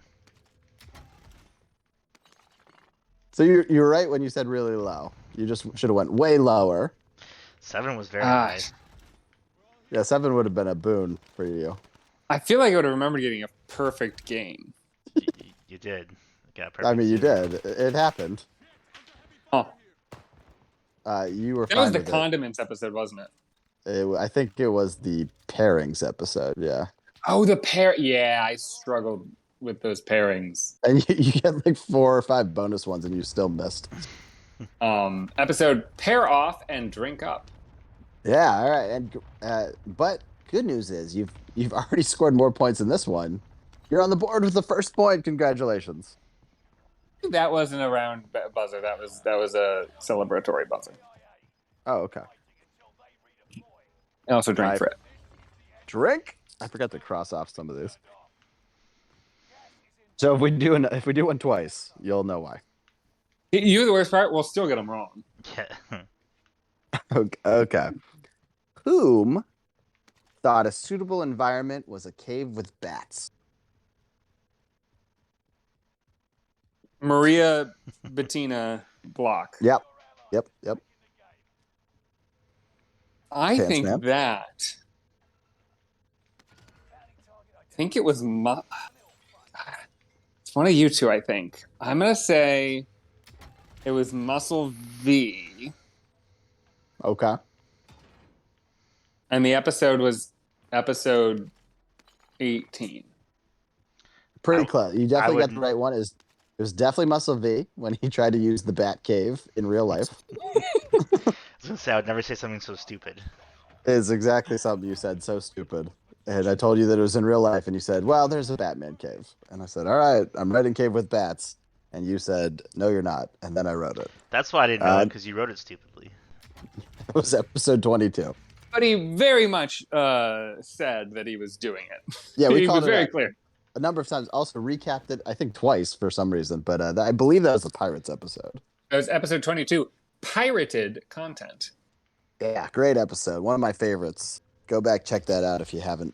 So you're right when you said really low. You just should have went way lower.
7 was very
Ah,
high.
Yeah, 7 would have been a boon for you.
I feel like I would have remembered getting a perfect game.
You did. Got a
I
perfect
mean, you
0.
did. It happened.
Oh,
You were
that was
fine
the
with
condiments episode, wasn't it?
I think it was the pairings episode, yeah.
Oh, the pair. Yeah, I struggled with those pairings.
And you get like 4 or 5 bonus ones, and you still missed.
Episode pair off and drink up.
Yeah, all right. And but good news is you've already scored more points in this one. You're on the board with the first point. Congratulations.
That wasn't a round buzzer. That was a celebratory buzzer.
Oh, okay.
I also drank
I
for it.
drink. I forgot to cross off some of these. So if we do one twice, you'll know why.
You the worst part. We'll still get them wrong.
Yeah.
Okay. Whom thought a suitable environment was a cave with bats?
Maria Bettina Block.
Yep.
I
Pants
think
man.
that. I think it was. It's one of you two. I think I'm gonna say it was Muscle V,
Okay.
and the episode was episode 18.
Pretty close. You definitely got the
wouldn't-
right one. It was definitely Muscle V when he tried to use the bat cave in real life.
I was gonna say I would never say something so stupid.
It's exactly something you said. So stupid. And I told you that it was in real life, and you said, "Well, there's a Batman cave." And I said, "All right, I'm writing cave with bats." And you said, "No, you're not." And then I wrote it.
That's why I didn't know it, because you wrote it stupidly.
It was episode 22.
But he very much said that he was doing it.
Yeah, we
he
called
was
it
very
out
clear.
a number of times. Also recapped it, I think twice for some reason. But I believe that was the Pirates episode.
That was episode 22. Pirated content.
Yeah, great episode. One of my favorites. Go back, check that out if you haven't.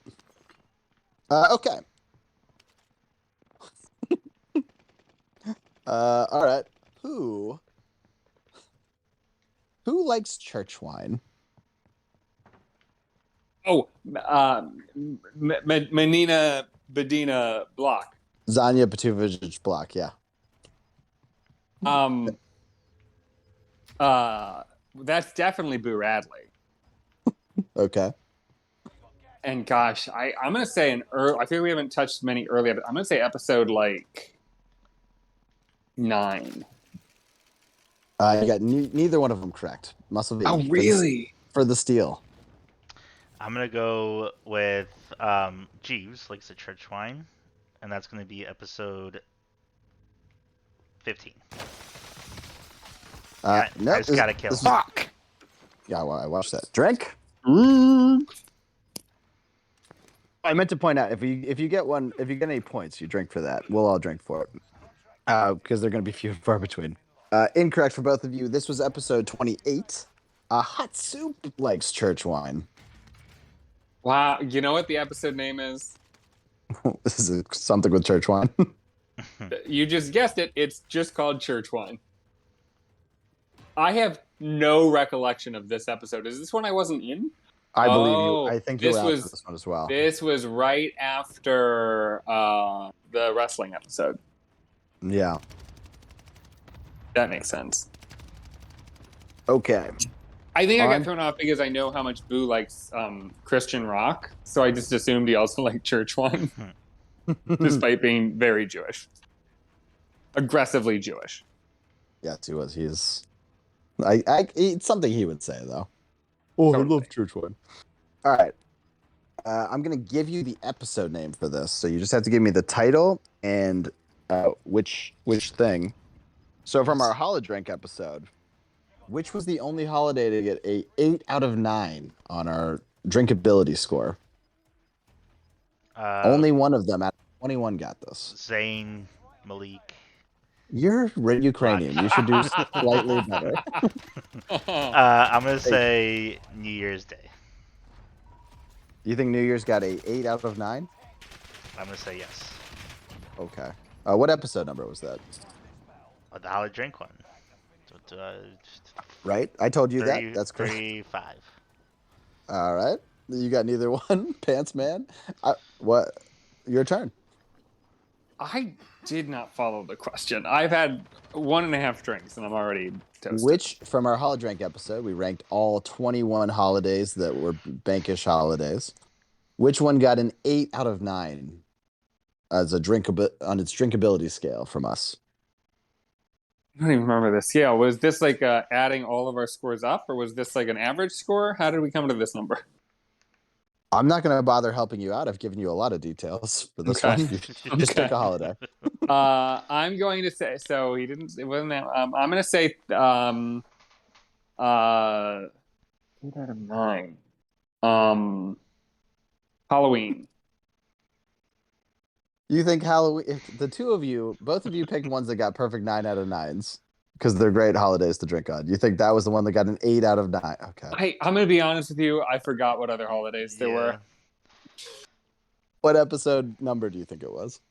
Okay. All right. Who likes church wine?
Oh, Menina Bedina Block.
Zanya Petuvic Block, yeah.
That's definitely Boo Radley.
Okay.
And gosh, I'm gonna say I feel we haven't touched many early, but I'm gonna say episode like 9.
You got neither one of them correct. Muscle V.
Oh, really?
For the steal.
I'm gonna go with Jeeves likes the church wine, and that's gonna be episode 15. I just gotta kill him.
Fuck.
Yeah, well, I watched that. Drink. I meant to point out if you get any points, you drink for that. We'll all drink for it because they're going to be few and far between. Incorrect for both of you. This was episode 28. Hot Soup likes church wine.
Wow, you know what the episode name is?
This is something with church wine.
You just guessed it. It's just called Church Wine. I have no recollection of this episode. Is this one I wasn't in?
I believe you. I think you
this
were out
was-
for this one as well.
This was right after the wrestling episode.
Yeah.
That makes sense.
Okay.
I think I
On-
got thrown off because I know how much Boo likes Christian rock, so I just assumed he also liked church wine, despite being very Jewish, aggressively Jewish.
Yes, he was. He's. It's something he would say though. Oh,
Totally.
I love church wine. All right. I'm gonna give you the episode name for this, so you just have to give me the title and which thing. So from our Holodrink episode, which was the only holiday to get a 8 out of 9 on our drinkability score? Only one of them out of 21 got this.
Zayn, Malik.
You're Ukrainian. You should do slightly better.
I'm gonna say New Year's Day.
You think New Year's got a 8 out of 9?
I'm gonna say yes.
Okay. What episode number was that?
Oh, the Hollow Drink one.
Right? I told you
30,
that. That's correct.
35.
All right. You got neither one, Pants Man. What? Your turn.
I did not follow the question. I've had 1.5 drinks and I'm already toasted.
Which, from our Holo Drink episode, we ranked all 21 holidays that were bankish holidays. Which one got an 8 out of 9 as a on its drinkability scale from us?
I don't even remember the scale. Was this like adding all of our scores up, or was this like an average score? How did we come to this number?
I'm not going to bother helping you out. I've given you a lot of details for this
Okay.
one. You just pick a holiday.
I'm going to say, so he didn't, it wasn't that, I'm going to say 8 out of 9. Halloween.
You think Halloween? If the two of you, both of you picked ones that got perfect 9 out of 9s because they're great holidays to drink on. You think that was the one that got an 8 out of 9? Okay.
I'm going to be honest with you. I forgot what other holidays there were.
What episode number do you think it was?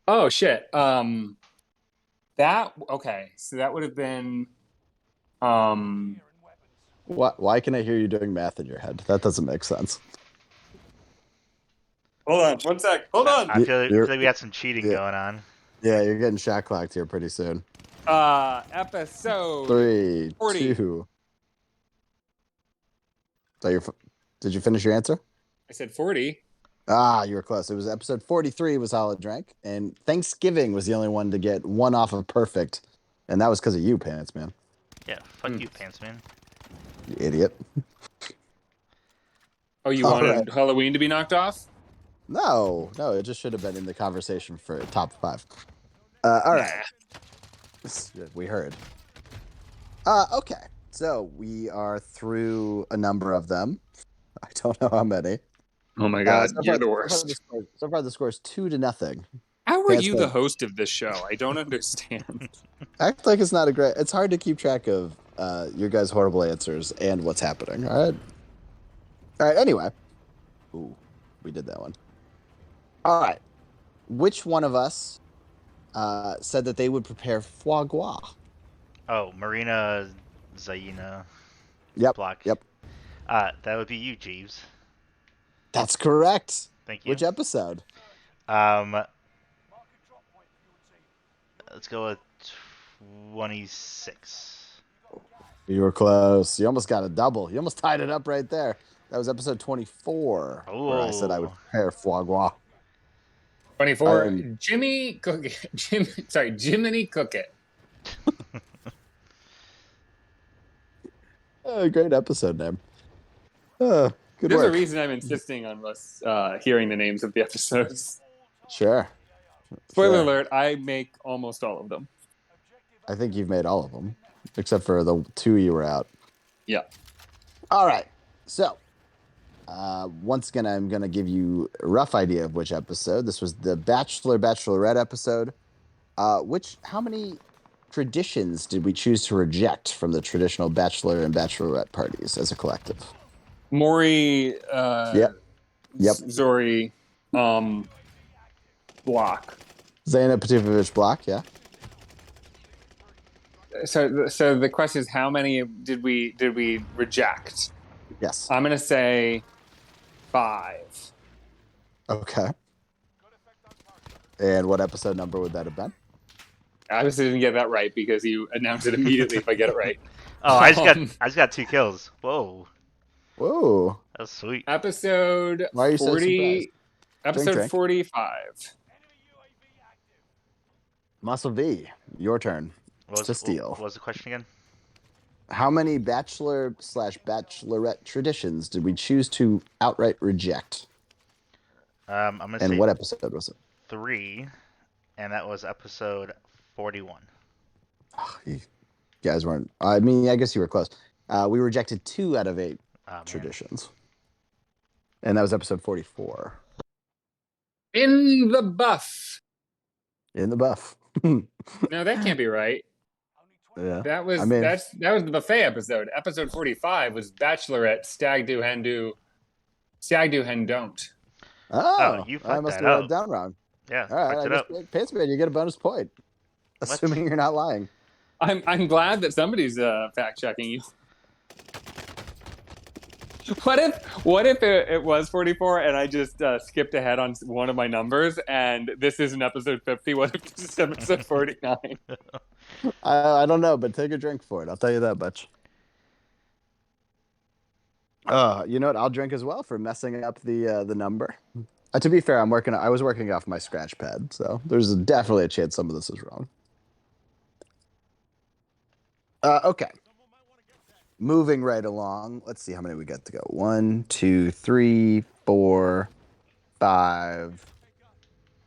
Oh shit. Okay. So that would have been
Why can I hear you doing math in your head? That doesn't make sense.
hold on, 1 sec. Hold on.
I feel like we had some cheating going on.
Yeah, you're getting shot clocked here pretty soon.
Episode
3,
40.
2. So did you finish your answer?
I said 40.
You were close. It was episode 43 was Holo Drink, and Thanksgiving was the only one to get 1 off of perfect, and that was because of you, Pants Man.
Yeah, fuck you, Pants Man.
You idiot.
Oh, you wanted Halloween to be knocked off?
No, it just should have been in the conversation for top 5. All right. We heard. Okay. So we are through a number of them. I don't know how many.
Oh my god, you're the worst.
So far, the score is 2-0.
How are you the host of this show? I don't understand.
Act like it's not a great. It's hard to keep track of your guys' horrible answers and what's happening. All right. Anyway, we did that one. All right. Which one of us said that they would prepare foie gras?
Oh, Marina Zaina.
Yep.
Block.
Yep.
That would be you, Jeeves.
That's correct.
Thank you.
Which episode?
Let's go with 26.
You were close. You almost got a double. You almost tied it up right there. That was episode 24, where I said I would prepare foie gras.
24. Jiminy Cook It.
Great episode name. Good
There's
work.
a reason I'm insisting on us hearing the names of the episodes.
Sure.
Spoiler alert, I make almost all of them.
I think you've made all of them, except for the 2 you were out.
Yeah.
All right. So, once again, I'm going to give you a rough idea of which episode. This was the Bachelorette episode. How many traditions did we choose to reject from the traditional Bachelor and Bachelorette parties as a collective?
Maury,
Yep.
Zori, Block.
Zaina Petivovich Block, yeah.
So the question is, how many did we reject?
Yes.
I'm gonna say 5.
Okay. And what episode number would that have been?
I obviously didn't get that right because you announced it immediately if I get it right.
Oh, I just got 2 kills. Whoa.
That's
sweet.
Episode
Why are you
40.
So surprised?
Episode
drink.
45.
Muscle V, your turn to steal.
What was the question again?
How many Bachelor/Bachelorette traditions did we choose to outright reject?
I'm gonna
and
say
what episode was it?
3, and that was episode 41.
Oh, you guys weren't. I mean, I guess you were close. We rejected 2 out of 8 traditions, and that was episode 44.
In the buff.
In the buff.
No, that can't be right.
Yeah.
That was the buffet episode. Episode 45 was Bachelorette Stag Do Hen Do Don't.
Oh, you fucked
I must
that
have wrote
up.
it down wrong.
Yeah,
all right.
fucked it up.
Pants Man, you get a bonus point, assuming you're not lying.
I'm glad that somebody's fact checking you. What if it was 44 and I just skipped ahead on one of my numbers and this isn't episode 50? What if this is episode 49?
I don't know, but take a drink for it. I'll tell you that much. You know what? I'll drink as well for messing up the number. To be fair, I was working off my scratch pad, so there's definitely a chance some of this is wrong. Okay. Moving right along. Let's see how many we got to go. 1, 2, 3, 4, 5,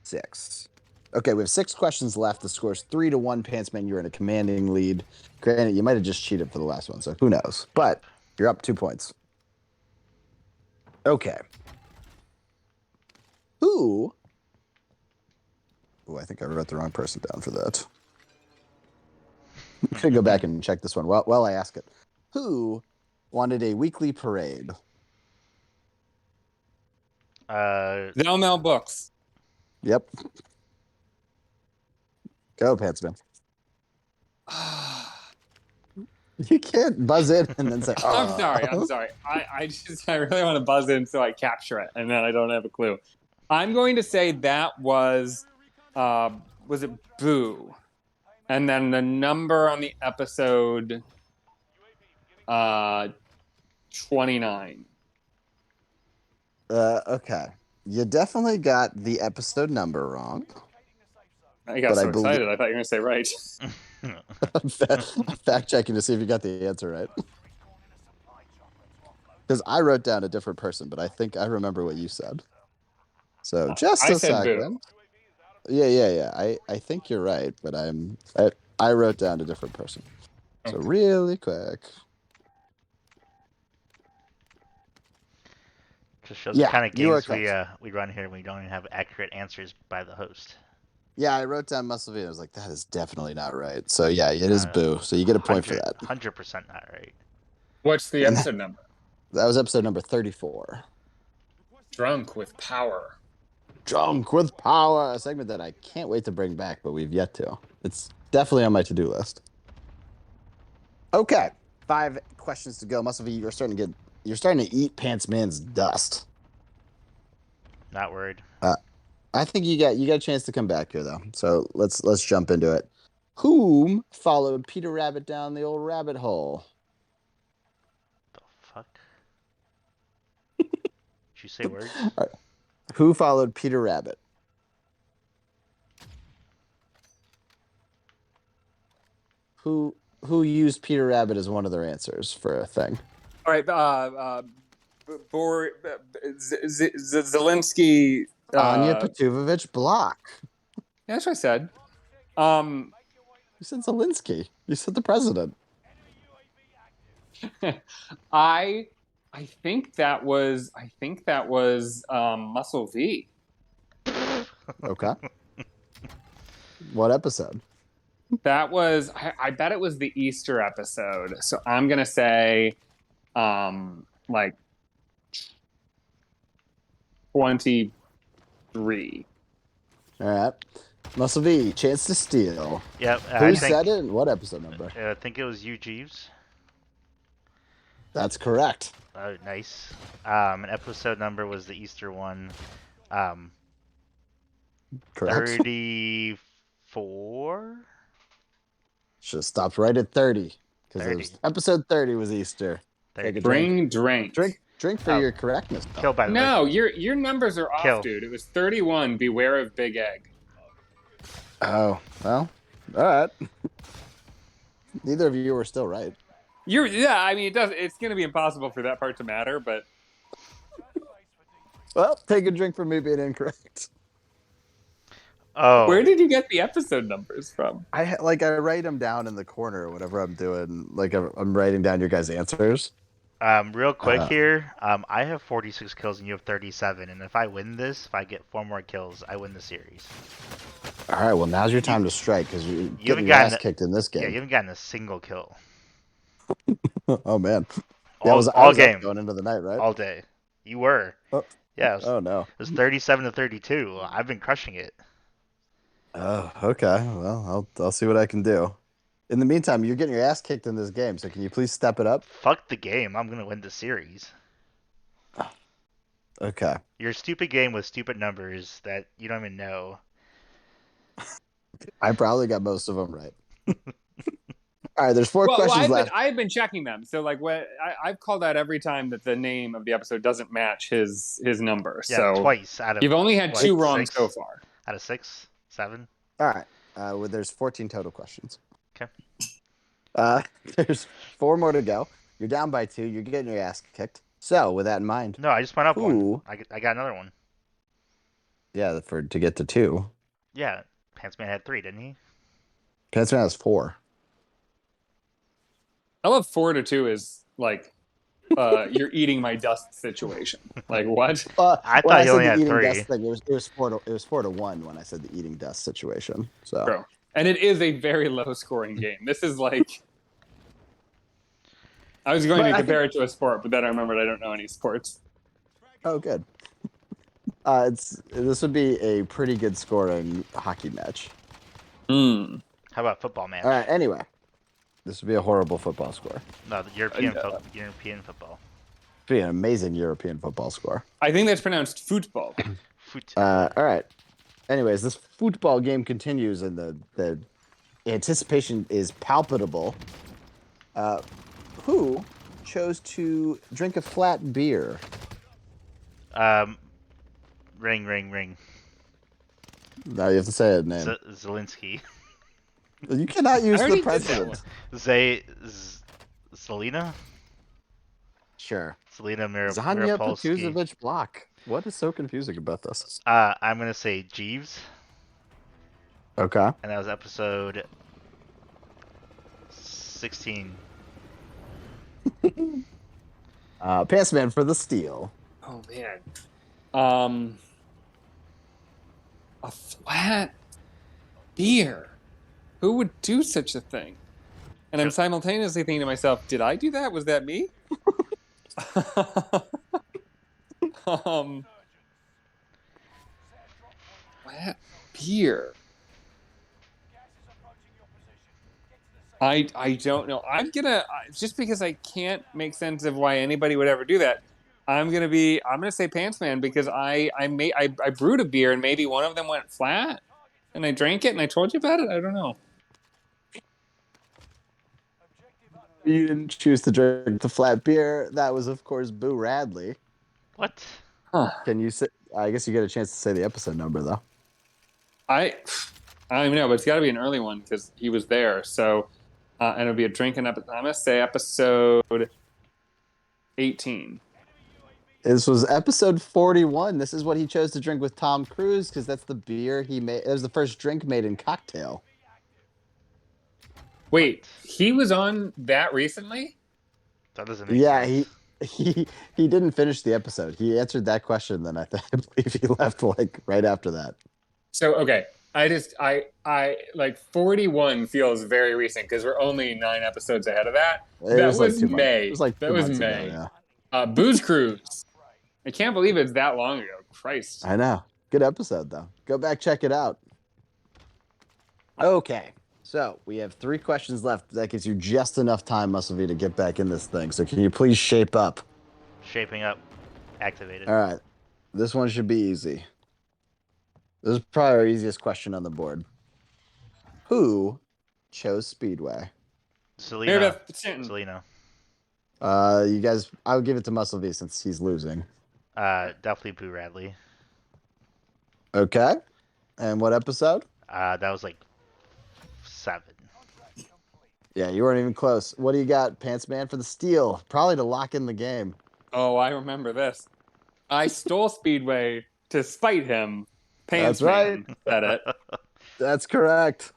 6. Okay, we have 6 questions left. The score's 3-1. Pantsman, you're in a commanding lead. Granted, you might have just cheated for the last one, so who knows? But you're up 2 points. Okay. Who? Oh, I think I wrote the wrong person down for that. I'm gonna go back and check this one while I ask it. Who wanted a weekly parade?
Mel Books.
Yep. Go, Pantsman. You can't buzz in and then say,
I'm sorry. I really want to buzz in so I capture it, and then I don't have a clue. I'm going to say that was it Boo? And then the number on the episode 29.
Okay. You definitely got the episode number wrong.
I got so excited. I thought you were going to say right.
I'm fact checking to see if you got the answer right. Because I wrote down a different person, but I think I remember what you said. So just a second. Boo. Yeah. I think you're right, but I wrote down a different person. Okay. So really quick.
Just shows the kind of games we run here. We don't even have accurate answers by the host.
Yeah, I wrote down Muscle V. I was like, that is definitely not right. So yeah, it is Boo. So you get a point for that.
100% not right.
What's the episode number?
That was episode number 34.
Drunk with Power.
Drunk with Power, a segment that I can't wait to bring back, but we've yet to. It's definitely on my to-do list. Okay, 5 questions to go. Muscle V, you're starting to eat Pants Man's dust.
Not worried.
I think you got a chance to come back here though. So let's jump into it. Whom followed Peter Rabbit down the old rabbit hole?
The fuck? Did you say words?
Right. Who followed Peter Rabbit? Who used Peter Rabbit as one of their answers for a thing?
All right, Zelensky.
Anya Petuvovich Block.
Yeah, that's what I said.
You said Zelensky. You said the president.
I think that was Muscle V.
Okay. What episode?
That was I bet it was the Easter episode. So I'm gonna say like 23.
All right. Muscle V, chance to steal.
Yep.
Who said it? What episode number?
I think it was you, Jeeves.
That's correct.
Oh, nice. And episode number was the Easter one.
Correct.
34?
Should have stopped right at 30. Because episode 30 was Easter.
30.
Drink.
Drink for your correctness.
Kill, by the way.
No, your numbers are off, dude. It was 31. Beware of Big Egg.
Oh, well, all right. Neither of you were still right.
I mean, it's going to be impossible for that part to matter, but.
Well, take a drink for me being incorrect.
Oh.
Where did you get the episode numbers from?
I write them down in the corner whenever I'm doing, I'm writing down your guys' answers.
Real quick here, I have 46 kills and you have 37, and if I win this, if I get 4 more kills, I win the series.
All right, well, now's your time to strike because you're getting your ass kicked in this game.
Yeah, you haven't gotten a single kill.
Oh, man.
All game.
Going into the night, right?
All day. You were.
Oh.
Yeah.
Oh, no.
It was 37 to 32. I've been crushing it.
Oh, okay. Well, I'll see what I can do. In the meantime, you're getting your ass kicked in this game, so can you please step it up?
Fuck the game. I'm gonna win the series.
Okay.
Your stupid game with stupid numbers that you don't even know.
I probably got most of them right. All right, there's 4
Well,
questions left.
I've been checking them. So like what I've called out every time that the name of the episode doesn't match his number.
Yeah,
So
twice out of
you've only had
what,
2 wrong
6?
so far.
Out of 6, 7.
All right. Well, there's 14 total questions.
Okay.
There's 4 more to go. You're down by 2. You're getting your ass kicked. So, with that in mind,
No, I just went up
who?
one. I got another one.
Yeah, to get to 2.
Yeah, Pantsman had 3, didn't he?
Pantsman has 4.
I love 4 to 2 is like you're eating my dust situation. Like what?
I
When
thought
I
he
said
only
the
had
eating
3.
dust thing, it was 4 to 1 when I said the eating dust situation. So,
Bro. And it is a very low scoring game. This is like I was going to compare it to a sport, but then I remembered I don't know any sports.
oh, good. This would be a pretty good scoring hockey match.
Hmm.
How about football match?
All right. Anyway, this would be a horrible football score.
No, the European football.
It'd be an amazing European football score.
I think that's pronounced football.
Foot.
All right. Anyways, this football game continues, and the anticipation is palpable. Who chose to drink a flat beer?
Ring.
Now you have to say a name.
Zelensky.
You cannot use
I
the
already did that
president.
one.
Zelina?
Sure.
Zelina
Zanya
Mirapolsky.
Petuzovich Block. What is so confusing about this?
I'm gonna say Jeeves,
Okay.
and that was episode 16.
Pantsman for the steal.
Oh man. A flat beer. Who would do such a thing? And I'm simultaneously thinking to myself, did I do that? Was that me? Flat beer. I don't know. I'm gonna just because I can't make sense of why anybody would ever do that. I'm gonna say Pantsman because I brewed a beer and maybe one of them went flat and I drank it and I told you about it. I don't know.
You didn't choose to drink the flat beer. That was, of course, Boo Radley.
What?
Huh.
Can you say? I guess you get a chance to say the episode number, though.
I don't even know, but it's got to be an early one because he was there. So, and it'll be a drinking episode. I'm gonna say episode 18.
This was episode 41. This is what he chose to drink with Tom Cruise because that's the beer he made. It was the first drink made in Cocktail.
Wait, he was on that recently?
That doesn't make
Yeah,
sense.
he didn't finish the episode. He answered that question, then I believe he left like right after that.
So okay, I like 41 feels very recent because we're only 9 episodes ahead of that. That was
like 2 months.
May.
It was like
that
2
was
months
May.
ago, yeah.
Booze Cruise. I can't believe it's that long ago. Christ.
I know. Good episode though. Go back, check it out. Okay. So we have 3 questions left. That gives you just enough time, Muscle V, to get back in this thing. So can you please shape up?
Shaping up. Activated.
All right. This one should be easy. This is probably our easiest question on the board. Who chose Speedway?
Selena.
Meredith Stanton.
Selena.
You guys, I would give it to Muscle V since he's losing.
Definitely Boo Radley.
Okay. And what episode?
That was like 7.
Yeah, you weren't even close. What do you got, Pants Man, for the steal? Probably to lock in the game.
Oh, I remember this. I stole Speedway to spite him.
That's
Pantsman said it.
That's correct.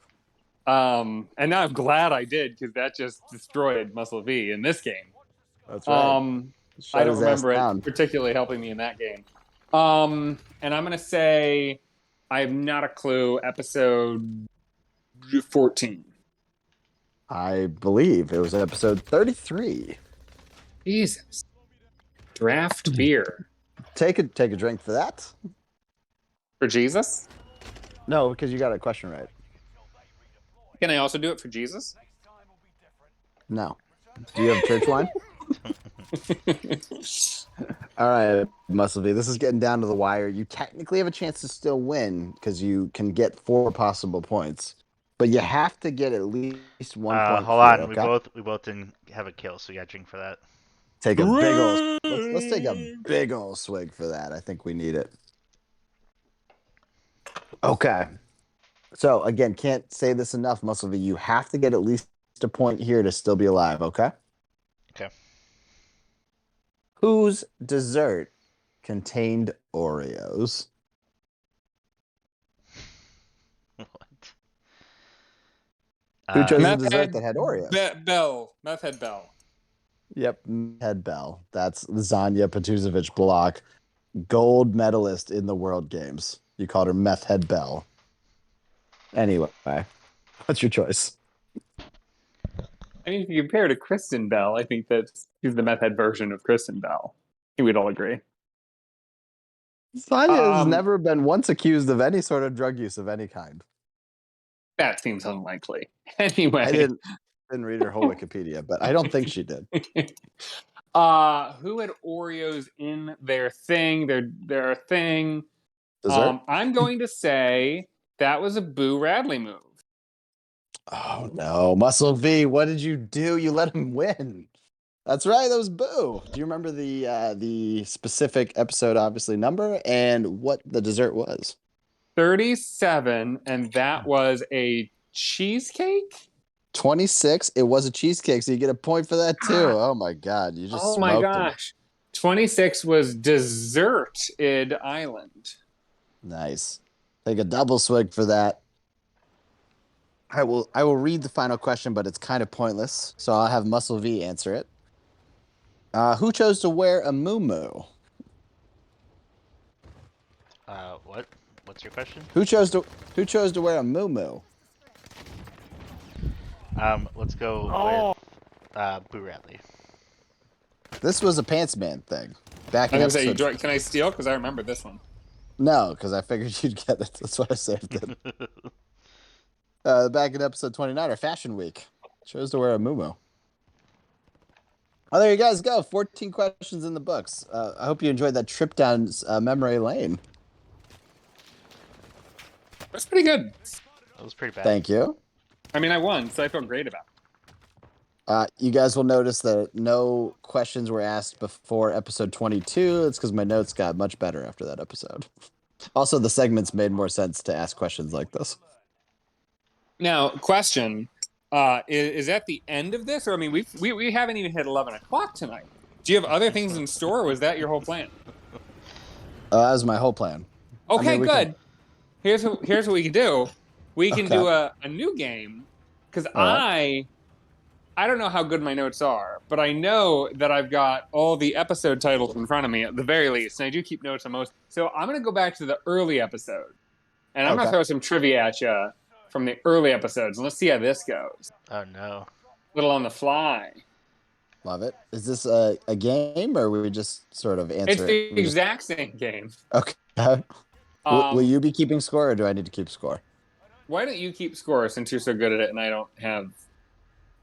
And now I'm glad I did because that just destroyed Muscle V in this game.
That's right.
I don't remember it particularly helping me in that game. And I'm gonna say I have not a clue. Episode 14.
I believe it was episode 33.
Jesus. Draft beer
Take a drink for that.
for Jesus.
No, because you got a question right.
Can I also do it for Jesus?
No. Do you have church wine? All right, Muscle V. This is getting down to the wire. You technically have a chance to still win because you can get 4 possible points, but you have to get at least 1 point
Hold
here.
on.
Okay.
We both didn't have a kill, so we got to drink for that.
Take a big old. Let's take a big old swig for that. I think we need it. Okay. So again, can't say this enough, Muscle V. You have to get at least a point here to still be alive. Okay.
Okay.
Whose dessert contained Oreos?
What?
Who chose the
Meth
dessert
head
that had Oreos?
Bell. Meth head Bell.
Yep, Head Bell. That's Lasagna Petuzovic Block, gold medalist in the World Games. You called her Meth Head Bell. Anyway, what's your choice?
I mean, if you compare to Kristen Bell, I think that she's the meth head version of Kristen Bell. I think we'd all agree.
Lasagna has never been once accused of any sort of drug use of any kind.
That seems unlikely. Anyway,
I didn't read her whole Wikipedia, but I don't think she did.
Who had Oreos in their thing? Their thing.
Dessert?
I'm going to say that was a Boo Radley move.
Oh no, Muscle V, what did you do? You let him win. That's right, that was Boo. Do you remember the specific episode, obviously number, and what the dessert was?
37, and that was a cheesecake.
26. It was a cheesecake, so you get a point for that too. Oh my god, you just
Oh my
smoked him.
gosh. 26 was Deserted Island.
Nice. Take a double swig for that. I will read the final question, but it's kind of pointless, so I'll have Muscle V answer it. Who chose to wear a muumuu?
What? What's your question?
Who chose to wear a muumuu?
Let's go with Boo Radley.
This was a Pants Man thing. Back in
I was going to
episode.
say, can I steal? Because I remember this one.
No, because I figured you'd get it. That's why I saved it. Back in episode 29, or Fashion Week, chose to wear a muumuu. Oh, there you guys go. 14 questions in the books. I hope you enjoyed that trip down memory lane.
That's pretty good.
That was pretty bad.
Thank you.
I mean, I won, so I feel great about it.
You guys will notice that no questions were asked before episode 22. It's because my notes got much better after that episode. Also, the segments made more sense to ask questions like this.
Now, question: is that the end of this, or I mean, we haven't even hit 11 o'clock tonight. Do you have other things in store, or was that your whole plan?
That was my whole plan.
Okay,
I mean,
good. Here's what we can do. We can do a new game because I don't know how good my notes are, but I know that I've got all the episode titles in front of me at the very least, and I do keep notes on most. So I'm going to go back to the early episode, and I'm going to throw some trivia at you from the early episodes, and let's see how this goes.
Oh no!
Little on the fly.
Love it. Is this a game, or we just sort of answer
It's the
it?
exact same game.
Okay. Will you be keeping score, or do I need to keep score?
Why don't you keep score since you're so good at it, and I don't have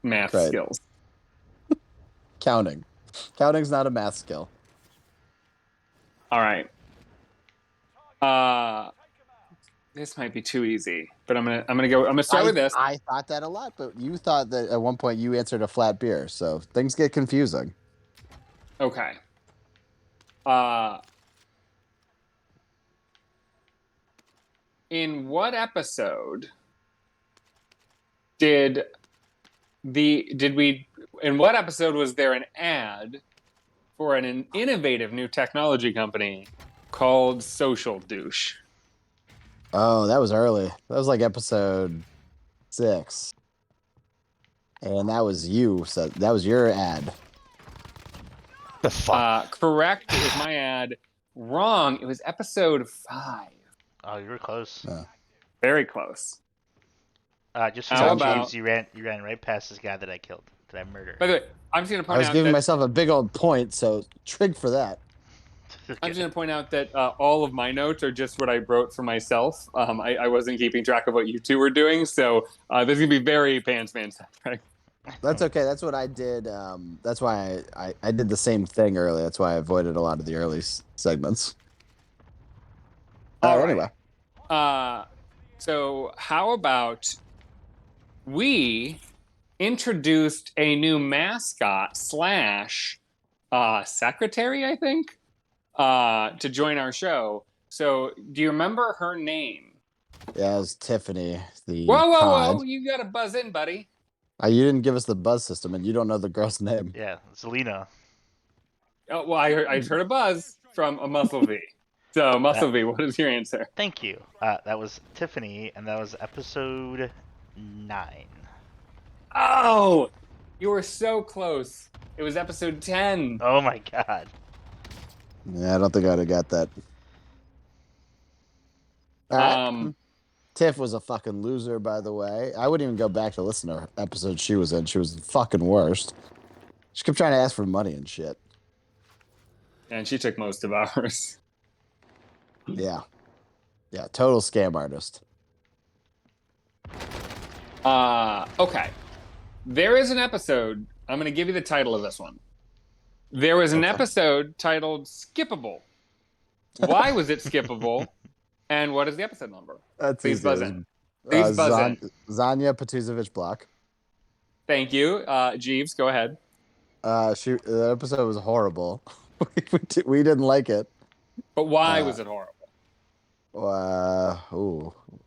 math skills?
Counting. Counting's not a math skill.
All right. This might be too easy, but I'm gonna start with this.
I thought that a lot, but you thought that at one point you answered a flat beer, so things get confusing.
Okay. In what episode in what episode was there an ad for an innovative new technology company called Social Douche?
Oh, that was early. That was like episode 6. And that was you. So that was your ad.
The fuck?
Correct is my ad. Wrong. It was episode 5.
Oh, you were close.
Very close.
Just for
How
some
about-
cheese, you ran right past this guy that I killed, that I murdered.
By the way, I'm just going to
I
point
was
out
giving
that
myself a big old point, so trig for that.
I'm just going to point out that all of my notes are just what I wrote for myself. I wasn't keeping track of what you two were doing, so this is going to be very pants man centric.
That's okay. That's what I did. That's why I did the same thing earlier. That's why I avoided a lot of the early segments. All
All
right.
right.
Anyway,
So how about we introduced a new mascot slash secretary, I think, to join our show. So do you remember her name?
yeah, it was Tiffany, the
Whoa, whoa,
con.
whoa! You got to buzz in, buddy.
You didn't give us the buzz system, and you don't know the girl's name.
Yeah, Zelina.
Oh, well, I heard a buzz from a Muscle V. So Muscle V, what is your answer?
Thank you. That was Tiffany, and that was episode 9.
Oh, you were so close. It was episode 10.
Oh my god.
Yeah, I don't think I'd have got that. All right. Tiff was a fucking loser, by the way. I wouldn't even go back to listen to her episode she was in. She was the fucking worst. She kept trying to ask for money and shit.
And she took most of ours.
Yeah. Yeah, total scam artist.
Okay. There is an episode. I'm going to give you the title of this one. There was an episode titled Skippable. Why was it skippable? And what is the episode number?
That's
Please
easy.
buzz in. Please buzz in.
Zanya Patuzovich block.
Thank you. Jeeves, go ahead.
The episode was horrible. we didn't like it.
But why was it horrible?
Why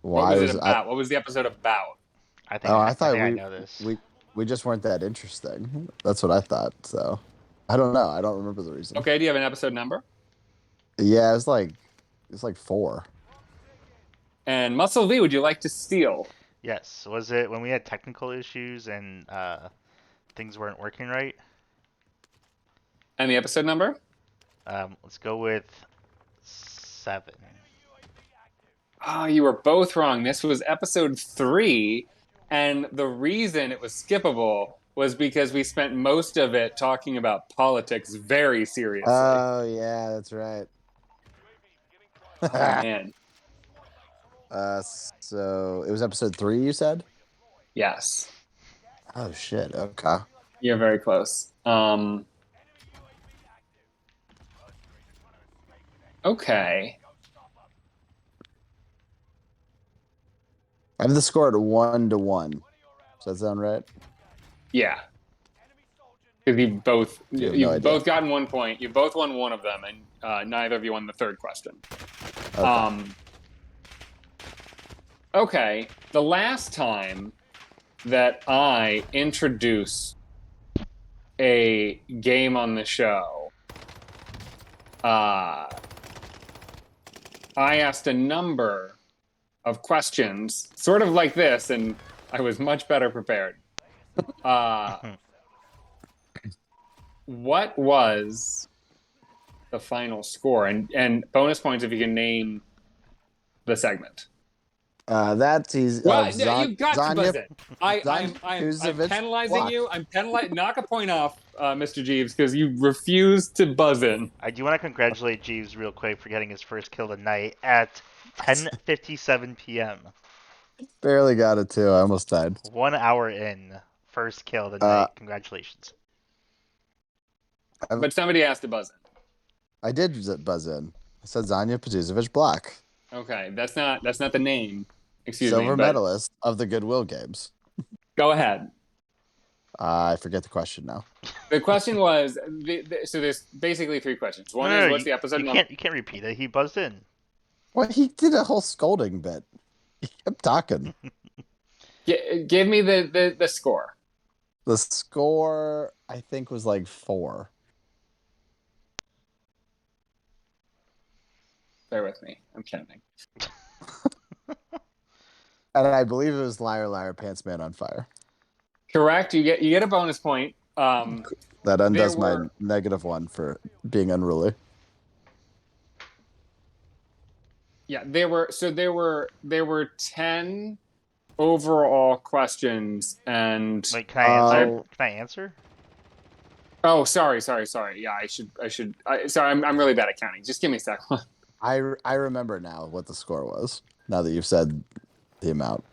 what was it about? What was the episode about?
I think I know this.
We just weren't that interesting. That's what I thought. So I don't know. I don't remember the reason.
Okay, do you have an episode number?
Yeah, it's like 4.
And Muscle V, would you like to steal?
Yes. Was it when we had technical issues and things weren't working right?
And the episode number?
Let's go with 7.
Oh, you were both wrong. This was episode 3, and the reason it was skippable was because we spent most of it talking about politics very seriously.
Oh yeah, that's right.
Oh, man.
So it was episode 3, you said?
Yes.
Oh shit. Okay.
You're very close. Okay.
I have the score at 1-1. Does that sound right?
Yeah. Because you've
no
both gotten 1 point. You both won one of them, and neither of you won the third question.
Okay.
Okay. The last time that I introduced a game on the show, I asked a number of questions, sort of like this, and I was much better prepared. What was the final score? And bonus points if you can name the segment.
That's easy.
Well, you've got to buzz in. I'm
Kuzovich
penalizing
block.
you. I'm penalizing. Knock a point off, Mr. Jeeves, because you refused to buzz in.
I do want to congratulate Jeeves real quick for getting his first kill tonight at 10:57 p.m.
Barely got it too. I almost died.
1 hour in, first kill tonight. Congratulations.
But somebody has to buzz in.
I did buzz in. I said Zanya Patuzovich block.
Okay, that's not the name. Excuse
Silver
me.
medalist of the Goodwill Games.
Go ahead.
I forget the question now.
The question was so there's basically 3 questions. One is what's the episode number?
You can't repeat it. He buzzed in.
Well, he did a whole scolding bit. He kept talking.
Give me the score.
The score, I think, was like 4.
Bear with me. I'm counting.
And I believe it was Liar Liar Pants Man on Fire.
Correct. You get a bonus point.
That undoes my -1 for being unruly.
Yeah, there were 10 overall questions, and
Wait, can I answer?
Oh, sorry. Yeah, I should. Sorry, I'm really bad at counting. Just give me a second.
I remember now what the score was. Now that you've said the amount.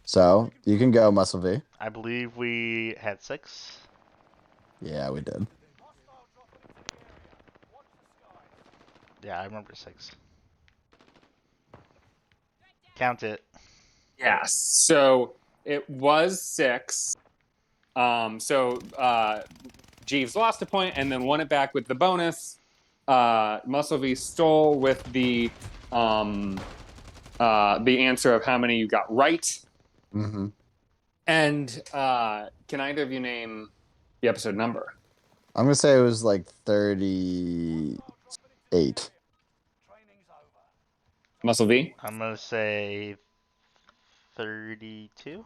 So you can go, Muscle V.
I believe we had 6.
Yeah, we did.
Yeah, I remember 6. Count it.
Yes. So it was 6. Jeeves lost a point and then won it back with the bonus. Muscle V stole with the answer of how many you got right.
Mm-hmm.
And can either of you name the episode number?
I'm gonna say it was like 38.
Muscle V?
I'm gonna say 32.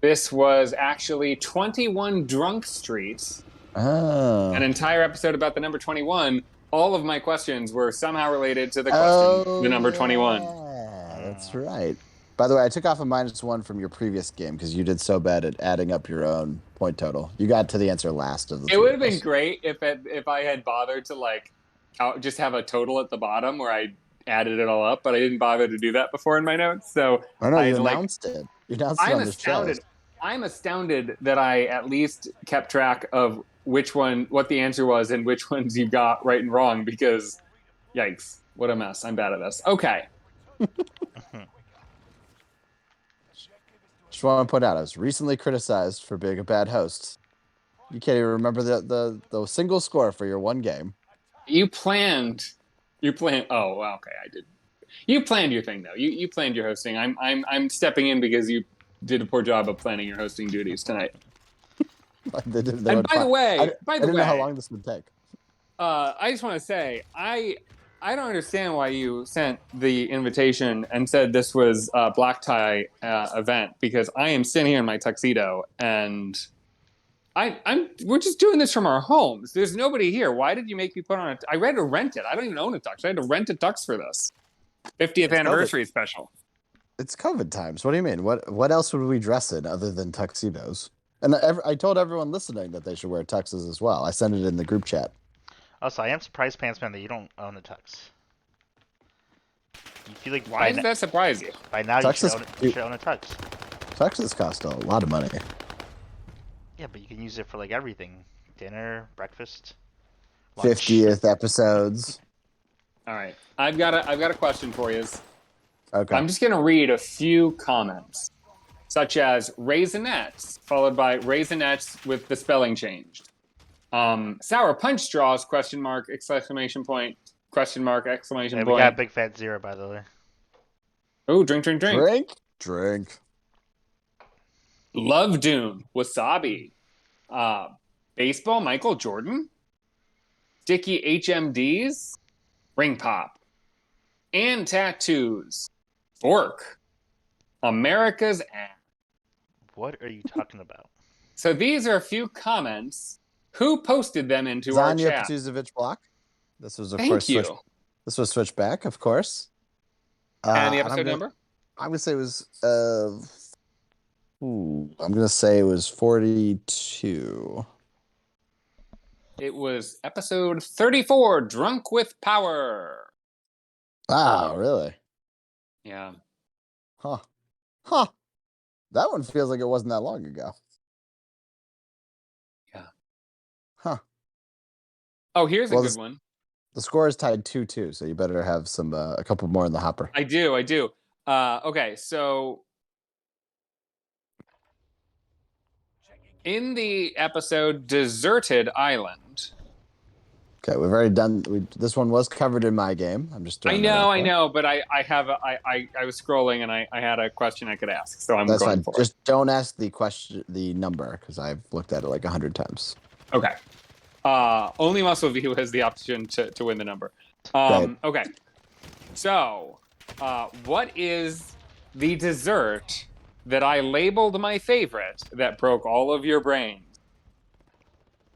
This was actually 21 Drunk Street,
Oh.
an entire episode about the number 21. All of my questions were somehow related to the question,
Oh,
the number 21.
yeah, that's right. By the way, I took off a -1 from your previous game because you did so bad at adding up your own point total. You got to the answer last of the
It
three
would
of
have been
us.
great if I had bothered to just have a total at the bottom where I added it all up, but I didn't bother to do that before in my notes. So
Oh no,
I
you
had
announced it. You announced it
I'm
on the show.
astounded. I'm astounded that I at least kept track of what the answer was, and which ones you got right and wrong. Because, yikes, what a mess! I'm bad at this. Okay,
Just want to point out, I was recently criticized for being a bad host. You can't even remember the single score for your one game.
you planned. You planned. Oh, well, okay, I did. You planned your thing though. You planned your hosting. I'm stepping in because you did a poor job of planning your hosting duties tonight.
They
And
went fine. I didn't know how
way,
long this would take.
I just want to say I don't understand why you sent the invitation and said this was a black tie event, because I am sitting here in my tuxedo and we're just doing this from our homes. There's nobody here. Why did you make me put on I had to rent it. I don't even own a tux. I had to rent a tux for this 50th
It's
anniversary special.
It's COVID times. What do you mean? What else would we dress in other than tuxedos? And I told everyone listening that they should wear tuxes as well. I sent it in the group chat.
Also, I am surprised, Pantsman, that you don't own a tux. You feel like
Why does that surprise you?
by now
Tuxes,
you should own a tux.
tuxes cost a lot of money.
Yeah, but you can use it for like everything: dinner, breakfast, lunch.
50th episodes.
All right, I've got a question for you.
Okay.
I'm just gonna read a few comments, such as Raisinets, followed by Raisinets with the spelling changed. Sour punch straws, question mark, exclamation point, question mark, exclamation
Hey,
point.
we got a big fat 0, by the way.
Ooh, drink, drink, drink.
Drink. Drink.
Love Dune, wasabi. Baseball, Michael Jordan. Sticky HMDs, ring pop. And tattoos, fork. America's ass.
What are you talking about?
So these are a few comments. Who posted them into our
Zanya
chat?
Petuzovich block. This was, of
Thank
course,
you.
This was switchback, of course.
And the episode number?
I'm gonna say it was I'm gonna say it was 42.
It was episode 34, Drunk with Power.
Wow, really?
Yeah.
Huh. Huh. That one feels like it wasn't that long ago.
Yeah.
Huh.
Oh, here's a
Well,
good one.
The score is tied 2-2, so you better have some a couple more in the hopper.
I do. Okay, so in the episode Deserted Island.
Okay, we've already done. This one was covered in my game. I'm just.
I know, but I was scrolling and I had a question I could ask, so I'm
That's
going
fine.
for
Just don't ask the question, the number, because I've looked at it like 100 times.
it. Okay. Only Muscle View has the option to win the number.
Right.
Okay. So, what is the dessert that I labeled my favorite that broke all of your brains?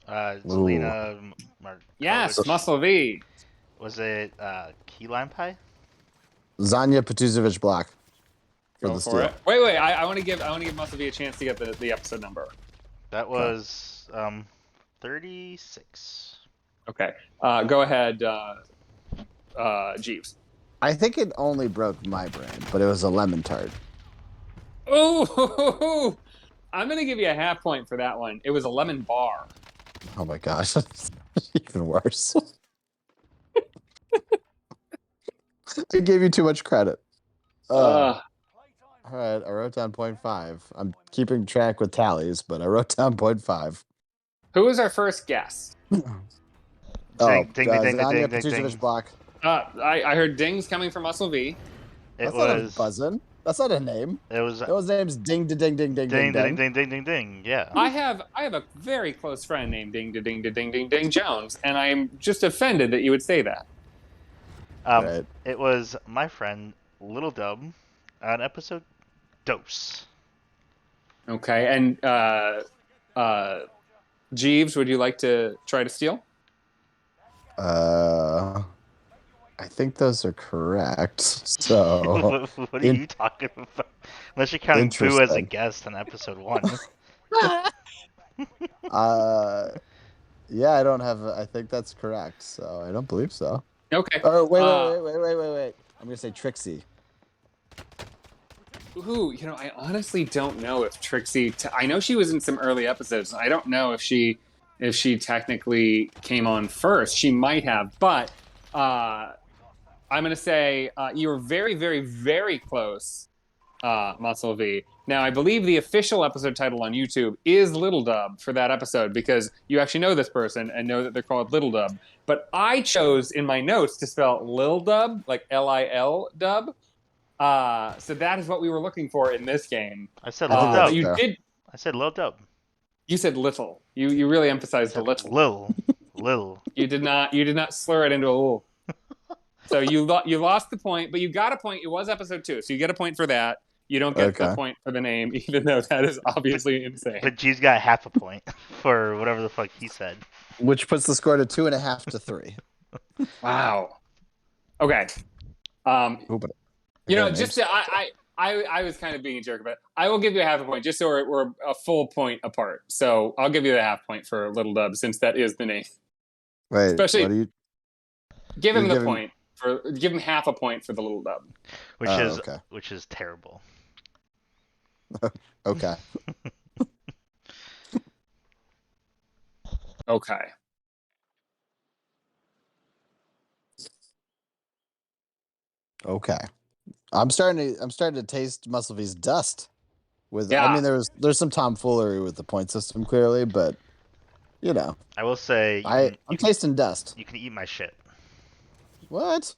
Zelina
Yes, Muscle V.
Was it key lime pie?
Zanya Petuzovich block for
Go
the
for
steal.
it. Wait. I want to give Muscle V a chance to get the episode number.
That was 36.
Okay. Go ahead, Jeeves.
I think it only broke my brain, but it was a lemon tart.
Oh, I'm gonna give you a half point for that one. It was a lemon bar.
Oh my gosh, even worse. I gave you too much credit.
Uh,
All right, I wrote down 0.5. I'm keeping track with tallies, but I wrote down 0.5.
who was our first guest?
Oh,
Ding, ding, ding, ding, ding,
Zanya
ding, ding.
Petusevich Block.
I heard dings coming from Muscle V.
It
That's not a
was.
buzzin'. That's not a name.
It was.
Those names ding da ding ding ding ding
Ding, ding,
ding.
ding, ding, ding, ding. Yeah.
I have a very close friend named Ding da Ding da Ding Ding Ding Jones, and I'm just offended that you would say that.
Right.
It was my friend Little Dub on episode Dose.
Okay, and Jeeves, would you like to try to steal?
I think those are correct. So
What are you talking about? Unless you're counting Boo as a
interesting.
guest on episode 1.
Yeah, I don't have. I think that's correct. So I don't believe so.
Okay.
Oh wait. I'm gonna say Trixie.
Ooh, I honestly don't know if Trixie. I know she was in some early episodes. I don't know if she technically came on first. She might have, but I'm gonna say you were very, very, very close, Muscle V. Now, I believe the official episode title on YouTube is Little Dub for that episode because you actually know this person and know that they're called Little Dub. But I chose in my notes to spell Lil Dub, like Lil Dub. So that is what we were looking for in this game.
I said
I
Little
think
Dub.
that's
You
fair.
did.
I said Little Dub.
You said little. You really
I
emphasized the
said
little.
Lil.
You did not slur it into a little. So you lost the point, but you got a point. It was episode 2, so you get a point for that. You don't get the point for the name, even though that is obviously insane.
But G's got half a point for whatever the fuck he said.
Which puts the score to 2.5 to 3.
Wow. Okay.
Ooh, but
Just I was kind of being a jerk, but I will give you a half a point just so we're a full point apart. So I'll give you the half point for Little Dub since that is the name.
wait.
Especially
What are you?
give him
You're
the
giving-
point give him half a point for the Little Dub.
Which is terrible.
Okay.
Okay.
Okay. I'm starting to taste Muscle V's dust. I
Yeah.
mean, there's some tomfoolery with the point system clearly, but
I will say
I'm tasting dust.
you can eat my shit.
What?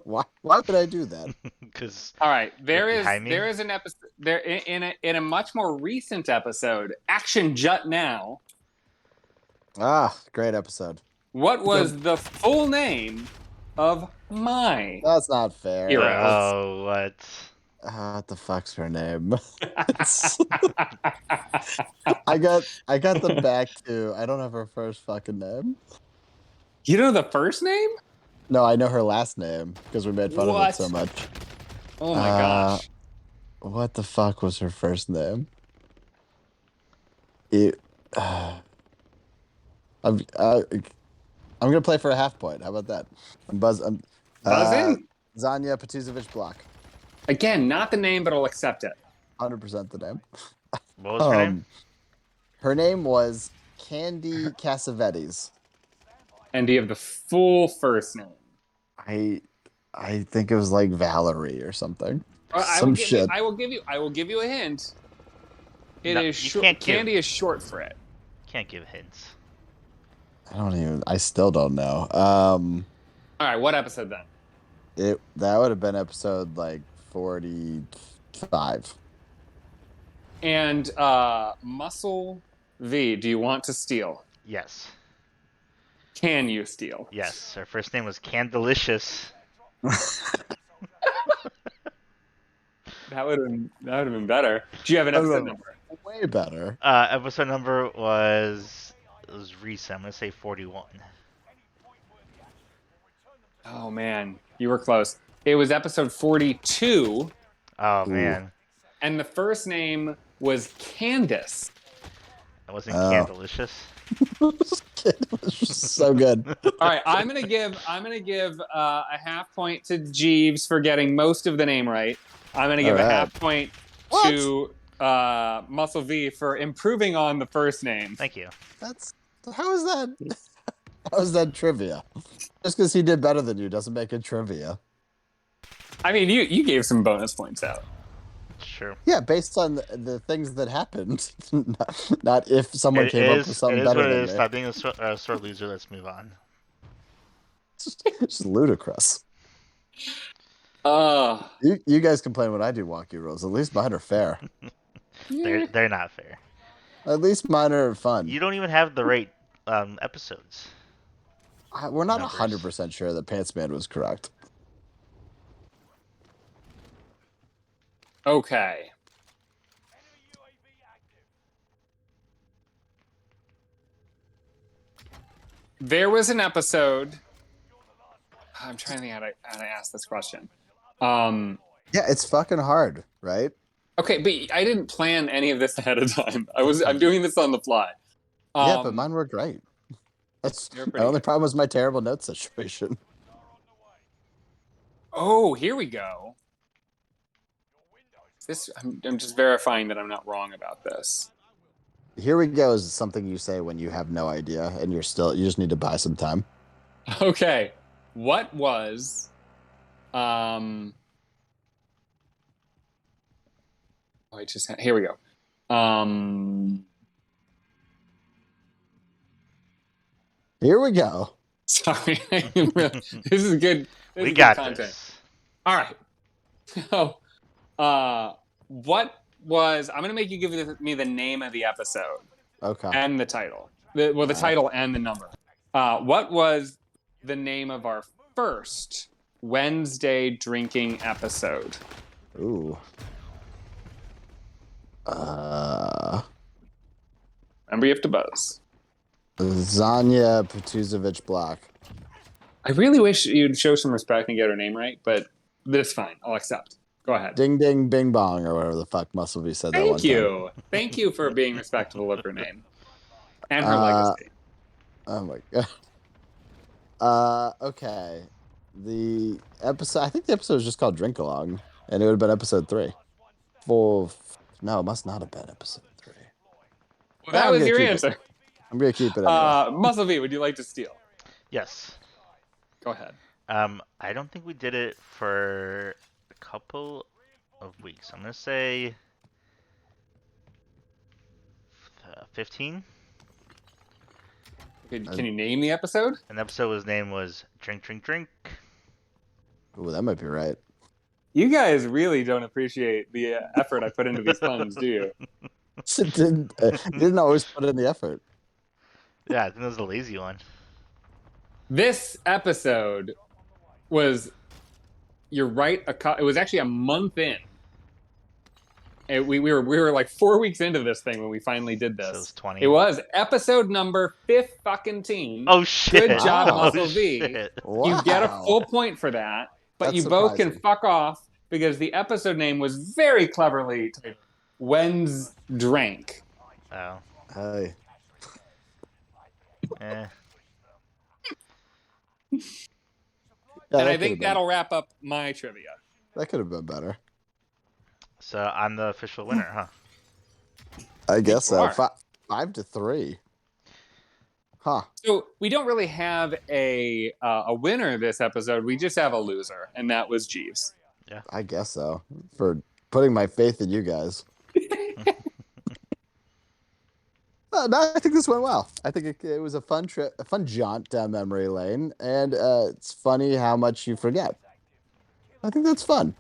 Why would I do that?
Because
All right, there
behind me?
is an episode there in a much more recent episode, Action Jut Now.
Great episode.
What was the full name of my
That's not fair.
Hero.
Oh, what?
What the fuck's her name? I got them back to. I don't have her first fucking name.
You know the first name?
No, I know her last name because we made fun of it
What?
so much.
Oh my gosh.
What the fuck was her first name? I'm gonna play for a half point. How about that? I'm
Buzzing?
Zanya Petusevich Block.
Again, not the name, but I'll accept it.
100% the name.
What was her name?
Her name was Candy Cassavetes.
And do you have the full first name?
I think it was like Valerie or something.
I will give you a hint. It
No,
is
you
short.
can't give-
Candy is short for it.
Can't give hints.
I still don't know.
All right, what episode then?
That would have been episode like 45.
And Muscle V, do you want to steal?
Yes.
Can you steal?
Yes. Her first name was Candelicious.
That would have been better. Do you have an episode number?
Way better.
Episode number was recent. I'm gonna say 41.
Oh man, you were close. It was episode 42,
Oh
Ooh.
man,
and the first name was Candace.
that wasn't
Oh.
Candelicious.
It was just so good.
All right, I'm gonna give a half point to Jeeves for getting most of the name right. I'm gonna give
All
a
right.
half point
What?
to Muscle V for improving on the first name.
Thank you.
That's how is that? How is that trivia? Just because he did better than you doesn't make it trivia.
I mean, you gave some bonus points out.
Sure.
Yeah, based on the things that happened, not if someone
It
came up
is.
with
It
something
is
better
what it
than
is.
me.
Stop being a sore loser. Let's move on.
It's just ludicrous.
Uh,
You guys complain when I do wonky rules. At least mine are fair.
They're not fair.
At least mine are fun.
You don't even have the right episodes.
We're not
Numbers.
100% sure that Pantsman was correct.
okay. There was an episode. I'm trying to think how to ask this question.
Yeah, it's fucking hard, right?
Okay, but I didn't plan any of this ahead of time. I'm doing this on the fly.
Yeah, but mine were great. That's
You're
my
pretty
only
good.
problem was my terrible note situation.
Oh, here we go. I'm just verifying that I'm not wrong about this.
Here we go is something you say when you have no idea and you just need to buy some time.
Okay. What was oh, here we go.
Here we go.
Sorry. This is good. This
We
is
got
good content.
this.
All right. So, what was I'm gonna make you give me the name of the episode
Okay.
and the title. The title and the number. What was the name of our first Wednesday drinking episode?
Ooh.
Remember, you have to buzz.
Zanya Petuzovic Block.
I really wish you'd show some respect and get her name right, but that's fine. I'll accept. Go ahead.
Ding ding bing bong or whatever the fuck Muscleby said that one
Thank
time.
you. Thank you for being respectful of her name and her legacy.
Oh my god. Okay. The episode, I think the episode was just called Drink Along, and it would have been episode 3. No, it must not have been episode 3.
Well, that was your answer.
I'm gonna keep it anyway.
Muscle V, would you like to steal?
Yes.
Go ahead.
I don't think we did it for a couple of weeks. I'm gonna say 15.
Can you name the episode?
An episode name was Drink, Drink, Drink.
Ooh, that might be right.
You guys really don't appreciate the effort I put into these puns, do you?
Didn't always put in the effort.
Yeah, I think that was the lazy one.
This episode was, you're right, it was actually a month in. And we were like 4 weeks into this thing when we finally did this.
So it was 20.
It was episode number 15.
Oh shit!
Good job,
Wow.
Muscle
Oh,
V.
shit.
You get a
Wow.
full point for that, but
That's
you both can
surprising.
fuck off because the episode name was very cleverly titled When's Drank.
Oh.
Hey.
Eh.
Yeah,
And I
that
think that'll wrap up my trivia.
that could have been better.
So I'm the official winner, huh?
I guess so.
are.
5-3. Huh.
So we don't really have a winner this episode. We just have a loser, and that was Jeeves.
I guess so. For putting my faith in you guys. No, I think this went well. I think it was a fun trip, a fun jaunt down memory lane, and it's funny how much you forget. I think that's fun.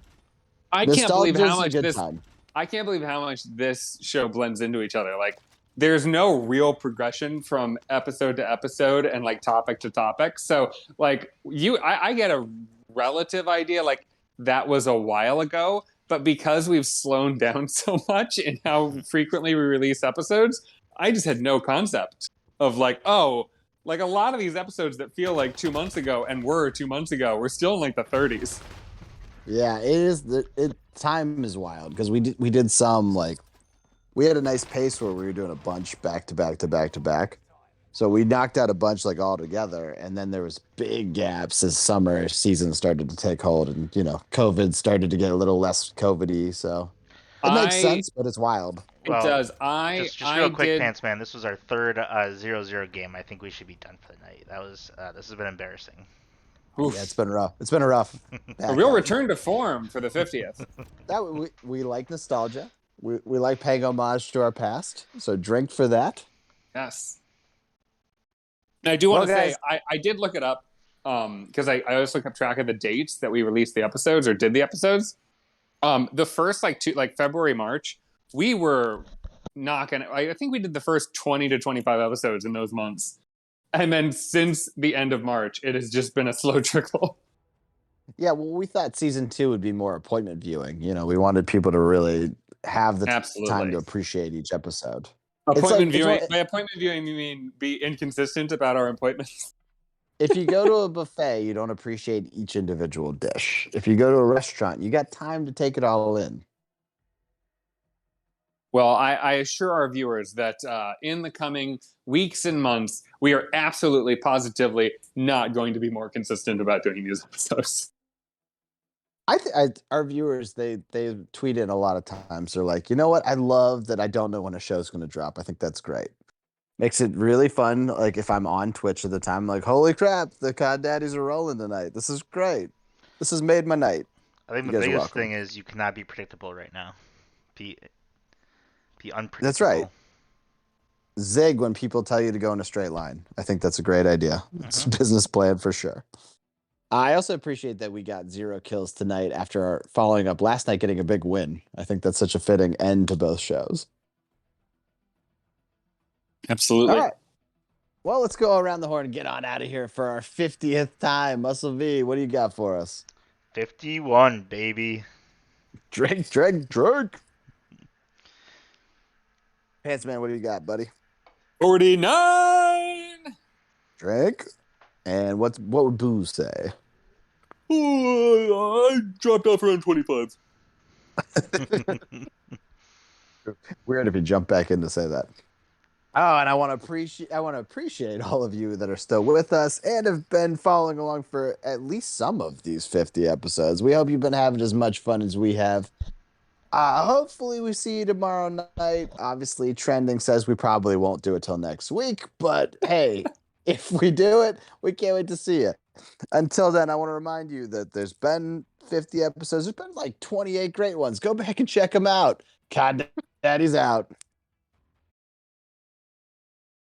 I can't believe
Nostalgia's
how
a
much
good
this.
time.
I can't believe how much this show blends into each other. Like, there's no real progression from episode to episode and like topic to topic. So, like, I get a relative idea. Like, that was a while ago, but because we've slowed down so much in how frequently we release episodes, I just had no concept of like, oh, like a lot of these episodes that feel like 2 months ago and were 2 months ago, we're still in like the 30s.
Yeah, it is. Time is wild because we did some like we had a nice pace where we were doing a bunch back to back to back to back. So we knocked out a bunch like all together, and then there was big gaps as summer season started to take hold, and COVID started to get a little less COVID-y. So It makes
I
sense, but it's wild.
it
Well,
does.
just
I
real quick,
did.
Pants Man. This was our third 0-0 game. I think we should be done for the night. This has been embarrassing.
Yeah, it's
Oof,
been rough. It's been a rough
a
back
real
end.
return to form for the 50th.
That we like nostalgia. We like paying homage to our past. So drink for that.
Yes. And I do want
Well,
to say
guys,
I did look it up because I always look up track of the dates that we released the episodes or did the episodes. The first like February, March, we were not gonna. I think we did the first 20 to 25 episodes in those months, and then since the end of March, it has just been a slow trickle.
yeah, well, we thought season 2 would be more appointment viewing. We wanted people to really have the time to
Absolutely.
appreciate each episode.
Appointment
It's
viewing.
one,
By appointment viewing, you mean be inconsistent about our appointments?
if you go to a buffet, you don't appreciate each individual dish. If you go to a restaurant, you got time to take it all in.
Well, I assure our viewers that in the coming weeks and months, we are absolutely, positively not going to be more consistent about doing these episodes.
Our viewers they tweet in a lot of times. They're like, you know what? I love that I don't know when a show's going to drop. I think that's great. Makes it really fun. Like if I'm on Twitch at the time, I'm like, holy crap, the COD Daddies are rolling tonight. This is great. This has made my night.
I think
You
the
guys are
biggest
welcome.
thing is you cannot be predictable right now. Be
That's right.
unpredictable.
Zig when people tell you to go in a straight line. I think that's a great idea. It's a
Mm-hmm.
business plan for sure. I also appreciate that we got 0 kills tonight after following up last night getting a big win. I think that's such a fitting end to both shows. All
Absolutely.
right. Well, let's go around the horn and get on out of here for our 50th time. Muscle V, what do you got for us?
51, baby.
Drink. Pants Man, what do you got, buddy?
49.
Drink. And what would Booze say?
Oh, I dropped off around 25.
Weird if you jump back in to say that. Oh, and I want to appreciate all of you that are still with us and have been following along for at least some of these 50 episodes. We hope you've been having as much fun as we have. Hopefully we see you tomorrow night. Obviously, trending says we probably won't do it till next week, but hey, if we do it, we can't wait to see you. Until then, I want to remind you that there's been 50 episodes. There's been like 28 great ones. Go back and check them out. God, Daddy's out.